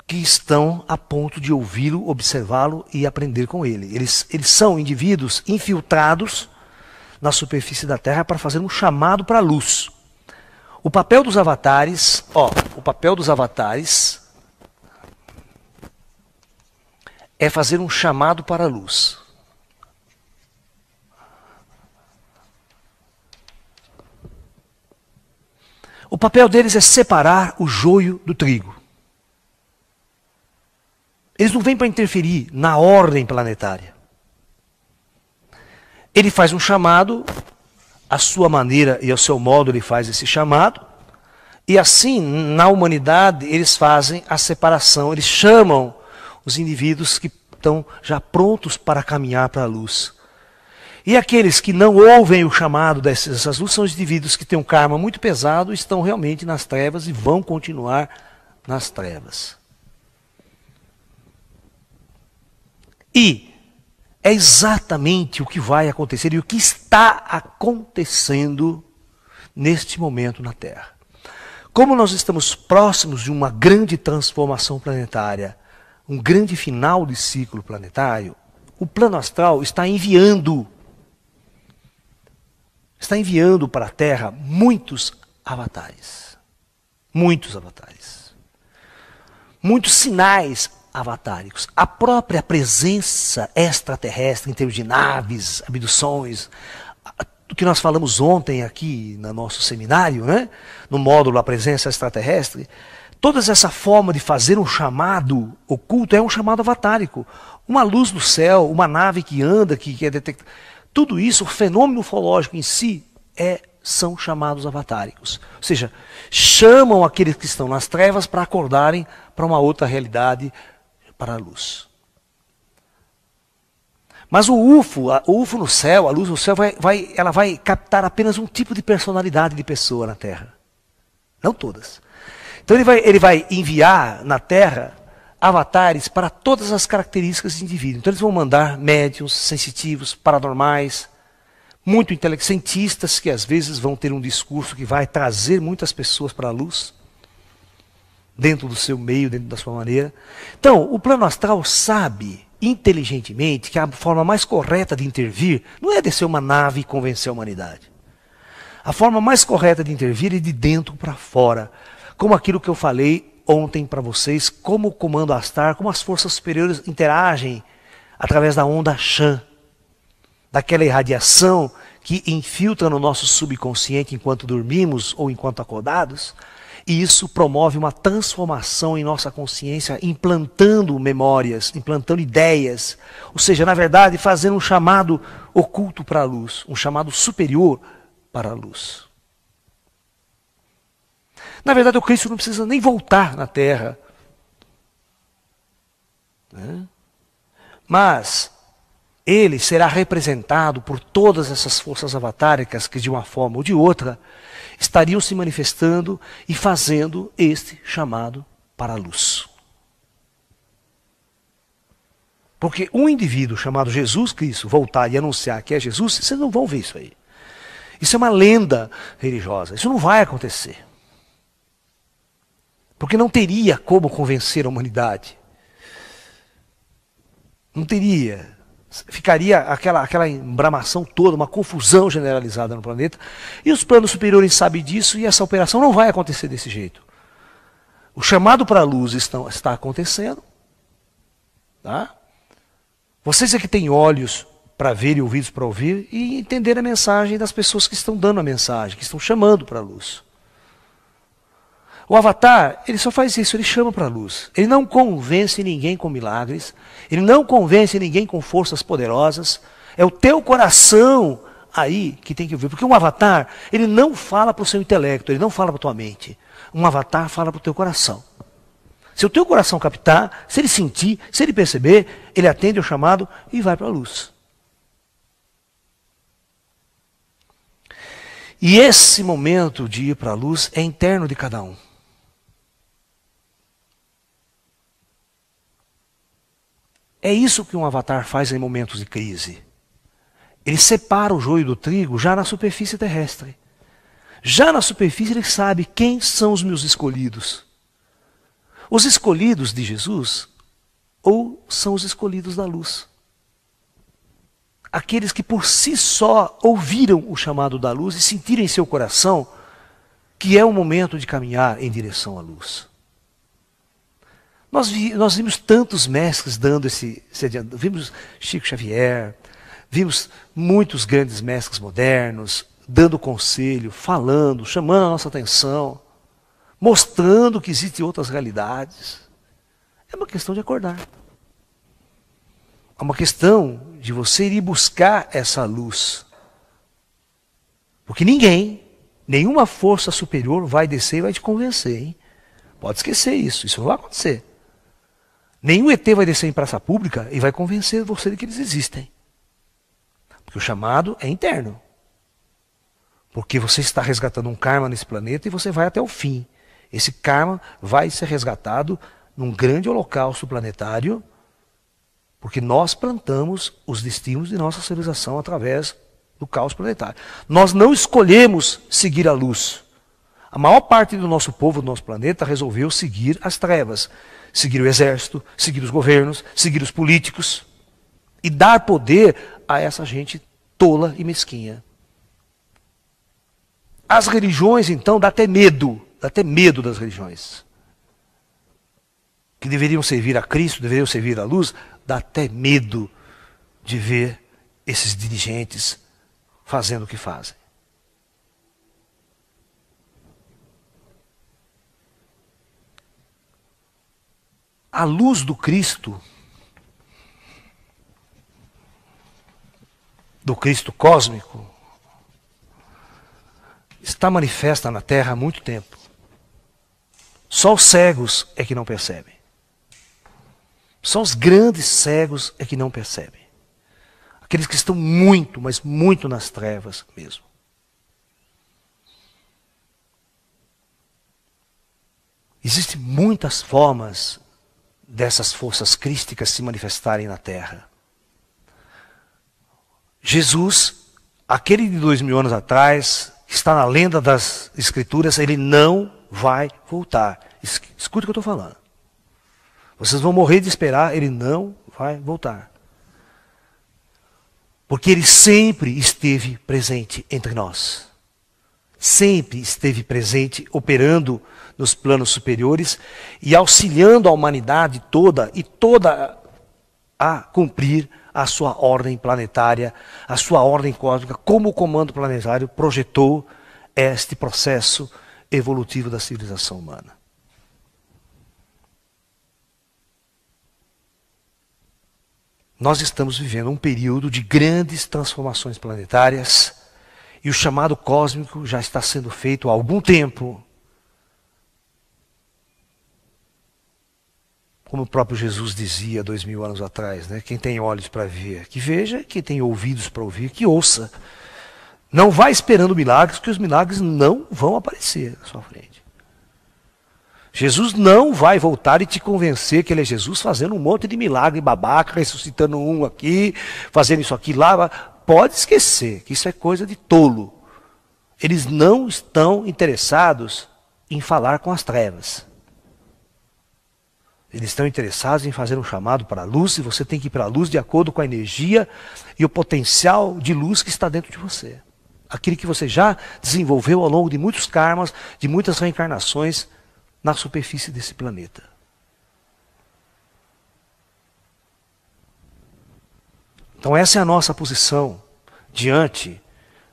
que estão a ponto de ouvi-lo, observá-lo e aprender com ele. Eles são indivíduos infiltrados na superfície da Terra para fazer um chamado para a luz. O papel dos avatares, é fazer um chamado para a luz. O papel deles é separar o joio do trigo. Eles não vêm para interferir na ordem planetária. Ele faz um chamado, à sua maneira e ao seu modo ele faz esse chamado, e assim, na humanidade, eles fazem a separação, eles chamam os indivíduos que estão já prontos para caminhar para a luz. E aqueles que não ouvem o chamado dessas luzes são os indivíduos que têm um karma muito pesado, estão realmente nas trevas e vão continuar nas trevas. E é exatamente o que vai acontecer e o que está acontecendo neste momento na Terra. Como nós estamos próximos de uma grande transformação planetária, um grande final de ciclo planetário, o plano astral está enviando para a Terra muitos avatares. Muitos avatares. Muitos sinais avatáricos. A própria presença extraterrestre em termos de naves, abduções, do que nós falamos ontem aqui no nosso seminário, né? No módulo A Presença Extraterrestre, toda essa forma de fazer um chamado oculto é um chamado avatárico. Uma luz no céu, uma nave que anda, que é detectada. Tudo isso, o fenômeno ufológico em si, são chamados avatáricos. Ou seja, chamam aqueles que estão nas trevas para acordarem para uma outra realidade, para a luz. Mas o UFO no céu, a luz no céu, ela vai captar apenas um tipo de personalidade de pessoa na Terra. Não todas. Então ele vai enviar na Terra avatares para todas as características de indivíduo. Então eles vão mandar médiuns, sensitivos, paranormais, muito intelectuais, cientistas que às vezes vão ter um discurso que vai trazer muitas pessoas para a luz, dentro do seu meio, dentro da sua maneira. Então, o plano astral sabe, inteligentemente, que a forma mais correta de intervir não é descer uma nave e convencer a humanidade. A forma mais correta de intervir é de dentro para fora. Como aquilo que eu falei ontem para vocês, como o comando astral, como as forças superiores interagem através da onda Chan, daquela irradiação que infiltra no nosso subconsciente enquanto dormimos ou enquanto acordados. E isso promove uma transformação em nossa consciência, implantando memórias, implantando ideias. Ou seja, na verdade, fazendo um chamado oculto para a luz, um chamado superior para a luz. Na verdade, o Cristo não precisa nem voltar na Terra. Né? Mas ele será representado por todas essas forças avatáricas que, de uma forma ou de outra, estariam se manifestando e fazendo este chamado para a luz. Porque um indivíduo chamado Jesus Cristo voltar e anunciar que é Jesus, vocês não vão ver isso aí. Isso é uma lenda religiosa. Isso não vai acontecer. Porque não teria como convencer a humanidade. Não teria. Ficaria aquela embramação toda, uma confusão generalizada no planeta. E os planos superiores sabem disso e essa operação não vai acontecer desse jeito. O chamado para a luz está acontecendo. Tá? Vocês é que têm olhos para ver e ouvidos para ouvir e entender a mensagem das pessoas que estão dando a mensagem, que estão chamando para a luz. O Avatar, ele só faz isso, ele chama para a luz. Ele não convence ninguém com milagres, ele não convence ninguém com forças poderosas. É o teu coração aí que tem que ouvir. Porque um Avatar, ele não fala para o seu intelecto, ele não fala para a tua mente. Um Avatar fala para o teu coração. Se o teu coração captar, se ele sentir, se ele perceber, ele atende ao chamado e vai para a luz. E esse momento de ir para a luz é interno de cada um. É isso que um avatar faz em momentos de crise. Ele separa o joio do trigo já na superfície terrestre. Já na superfície ele sabe quem são os meus escolhidos. Os escolhidos de Jesus ou são os escolhidos da luz. Aqueles que por si só ouviram o chamado da luz e sentiram em seu coração que é o momento de caminhar em direção à luz. Nós vimos tantos mestres dando esse adiantamento. Vimos Chico Xavier, vimos muitos grandes mestres modernos dando conselho, falando, chamando a nossa atenção, mostrando que existem outras realidades. É uma questão de acordar. É uma questão de você ir buscar essa luz. Porque ninguém, nenhuma força superior vai descer e vai te convencer. Hein? Pode esquecer isso, isso não vai acontecer. Nenhum ET vai descer em praça pública e vai convencer você de que eles existem. Porque o chamado é interno. Porque você está resgatando um karma nesse planeta e você vai até o fim. Esse karma vai ser resgatado num grande holocausto planetário, porque nós plantamos os destinos de nossa civilização através do caos planetário. Nós não escolhemos seguir a luz. A maior parte do nosso povo, do nosso planeta, resolveu seguir as trevas. Seguir o exército, seguir os governos, seguir os políticos e dar poder a essa gente tola e mesquinha. As religiões, então, dá até medo das religiões. Que deveriam servir a Cristo, deveriam servir a luz, dá até medo de ver esses dirigentes fazendo o que fazem. A luz do Cristo cósmico, está manifesta na Terra há muito tempo. Só os cegos é que não percebem. Só os grandes cegos é que não percebem. Aqueles que estão muito, mas muito nas trevas mesmo. Existem muitas formas dessas forças crísticas se manifestarem na Terra. Jesus, aquele de 2000 anos atrás, que está na lenda das Escrituras, ele não vai voltar. Escute o que eu estou falando. Vocês vão morrer de esperar, ele não vai voltar. Porque ele sempre esteve presente entre nós. Sempre esteve presente, operando nos planos superiores e auxiliando a humanidade toda a cumprir a sua ordem planetária, a sua ordem cósmica, como o comando planetário projetou este processo evolutivo da civilização humana. Nós estamos vivendo um período de grandes transformações planetárias e o chamado cósmico já está sendo feito há algum tempo. Como o próprio Jesus dizia 2000 anos atrás, né? Quem tem olhos para ver, que veja, quem tem ouvidos para ouvir, que ouça. Não vá esperando milagres, porque os milagres não vão aparecer na sua frente. Jesus não vai voltar e te convencer que ele é Jesus fazendo um monte de milagre babaca, ressuscitando um aqui, fazendo isso aqui lá. Pode esquecer que isso é coisa de tolo. Eles não estão interessados em falar com as trevas. Eles estão interessados em fazer um chamado para a luz, e você tem que ir para a luz de acordo com a energia e o potencial de luz que está dentro de você. Aquele que você já desenvolveu ao longo de muitos karmas, de muitas reencarnações na superfície desse planeta. Então essa é a nossa posição diante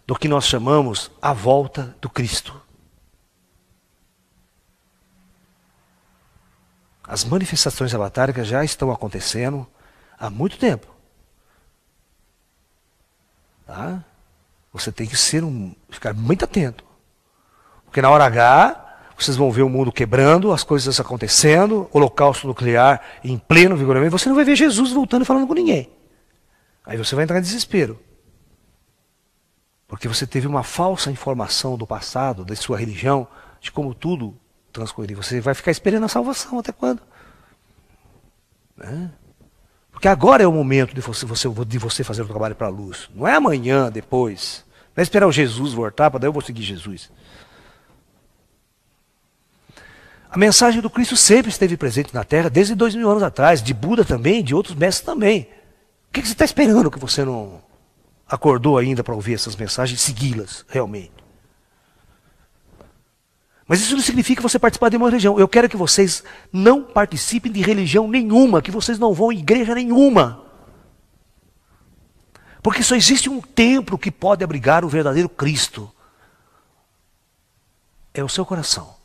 do que nós chamamos a volta do Cristo. As manifestações avatáricas já estão acontecendo há muito tempo. Tá? Você tem que ficar muito atento. Porque na hora H, vocês vão ver o mundo quebrando, as coisas acontecendo, holocausto nuclear em pleno vigoramento, você não vai ver Jesus voltando e falando com ninguém. Aí você vai entrar em desespero. Porque você teve uma falsa informação do passado, da sua religião, de como tudo transcorreria. Você vai ficar esperando a salvação até quando? Né? Porque agora é o momento de você fazer o trabalho para a luz. Não é amanhã, depois. Não é esperar o Jesus voltar, para daí eu vou seguir Jesus. A mensagem do Cristo sempre esteve presente na Terra, desde 2000 anos atrás, de Buda também, de outros mestres também. O que você está esperando que você não acordou ainda para ouvir essas mensagens e segui-las realmente? Mas isso não significa você participar de uma religião. Eu quero que vocês não participem de religião nenhuma, que vocês não vão em igreja nenhuma. Porque só existe um templo que pode abrigar o verdadeiro Cristo. É o seu coração.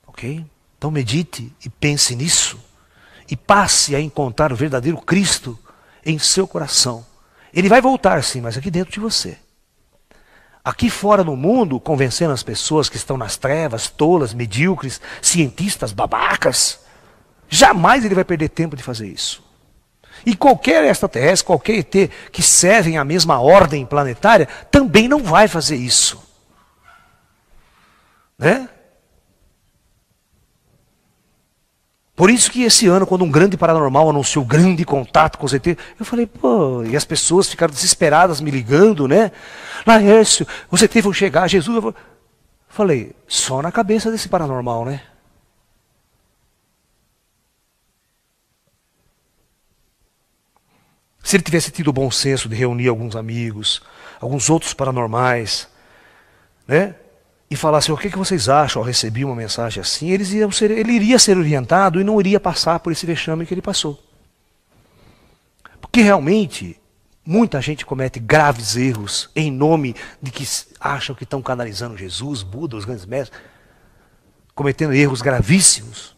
Ok? Então medite e pense nisso. E passe a encontrar o verdadeiro Cristo em seu coração. Ele vai voltar sim, mas aqui dentro de você. Aqui fora no mundo, convencendo as pessoas que estão nas trevas, tolas, medíocres, cientistas, babacas. Jamais ele vai perder tempo de fazer isso. E qualquer extraterrestre, qualquer ET que servem a mesma ordem planetária, também não vai fazer isso. Né? Por isso que esse ano, quando um grande paranormal anunciou grande contato com os ET, eu falei, pô, e as pessoas ficaram desesperadas me ligando, né? Laércio, os ET vão chegar, Jesus... Eu falei, só na cabeça desse paranormal, né? Se ele tivesse tido o bom senso de reunir alguns amigos, alguns outros paranormais, né? E falasse, o que vocês acham ao receber uma mensagem assim, ele iria ser orientado e não iria passar por esse vexame que ele passou. Porque realmente, muita gente comete graves erros em nome de que acham que estão canalizando Jesus, Buda, os grandes mestres, cometendo erros gravíssimos.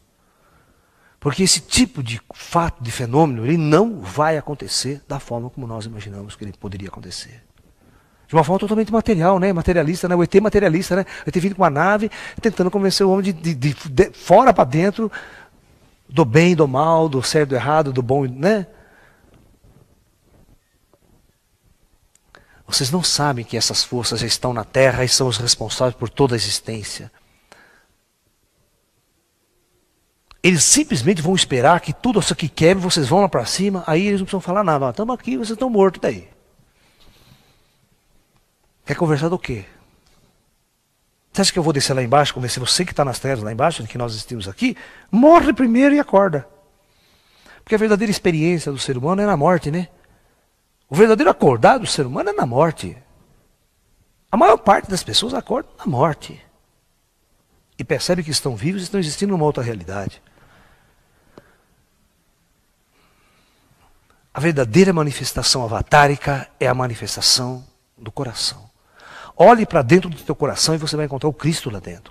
Porque esse tipo de fato, de fenômeno, ele não vai acontecer da forma como nós imaginamos que ele poderia acontecer. De uma forma totalmente material, né? Materialista, né? O ET materialista, né? O ET vindo com uma nave, tentando convencer o homem de fora para dentro, do bem e do mal, do certo e do errado, do bom, né? Vocês não sabem que essas forças já estão na Terra e são os responsáveis por toda a existência. Eles simplesmente vão esperar que tudo isso aqui quebre, vocês vão lá para cima, aí eles não precisam falar nada. Estamos aqui, vocês estão mortos daí. Quer conversar do quê? Você acha que eu vou descer lá embaixo, convencer você que está nas trevas lá embaixo, que nós estamos aqui? Morre primeiro e acorda. Porque a verdadeira experiência do ser humano é na morte, né? O verdadeiro acordar do ser humano é na morte. A maior parte das pessoas acorda na morte. E percebe que estão vivos e estão existindo numa outra realidade. A verdadeira manifestação avatárica é a manifestação do coração. Olhe para dentro do teu coração e você vai encontrar o Cristo lá dentro.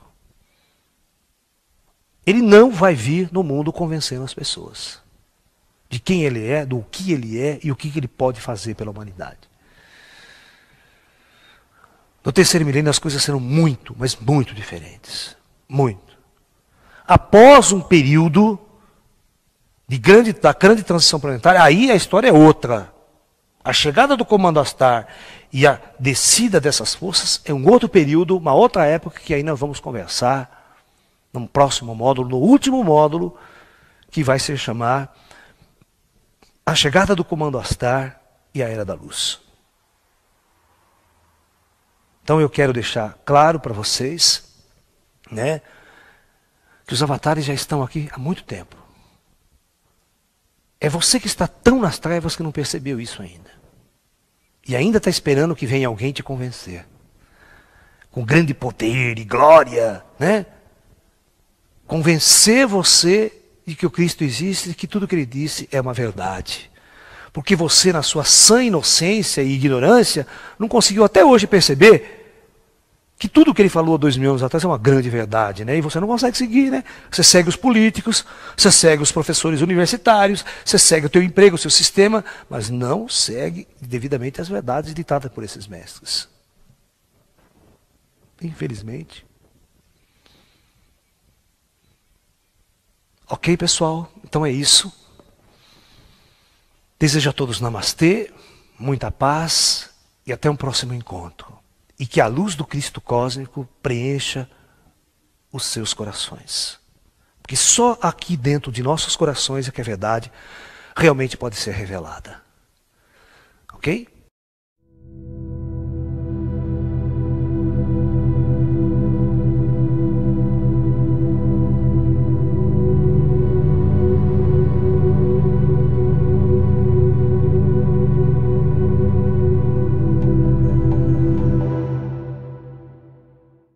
Ele não vai vir no mundo convencendo as pessoas de quem ele é, do que ele é e o que ele pode fazer pela humanidade. No terceiro milênio as coisas serão muito, mas muito diferentes. Muito. Após um período da grande transição planetária, aí a história é outra. A chegada do comando Astar e a descida dessas forças é um outro período, uma outra época que ainda vamos conversar no próximo módulo, no último módulo, que vai se chamar a chegada do comando Astar e a Era da Luz. Então eu quero deixar claro para vocês, né, que os avatares já estão aqui há muito tempo. É você que está tão nas trevas que não percebeu isso ainda. E ainda está esperando que venha alguém te convencer. Com grande poder e glória, né? Convencer você de que o Cristo existe e que tudo que ele disse é uma verdade. Porque você, na sua sã inocência e ignorância, não conseguiu até hoje perceber que tudo que ele falou 2000 anos atrás é uma grande verdade, né? E você não consegue seguir, né? Você segue os políticos, você segue os professores universitários, você segue o teu emprego, o seu sistema, mas não segue devidamente as verdades ditadas por esses mestres. Infelizmente. Ok, pessoal? Então é isso. Desejo a todos namastê, muita paz e até um próximo encontro. E que a luz do Cristo cósmico preencha os seus corações. Porque só aqui dentro de nossos corações é que a verdade realmente pode ser revelada. Ok?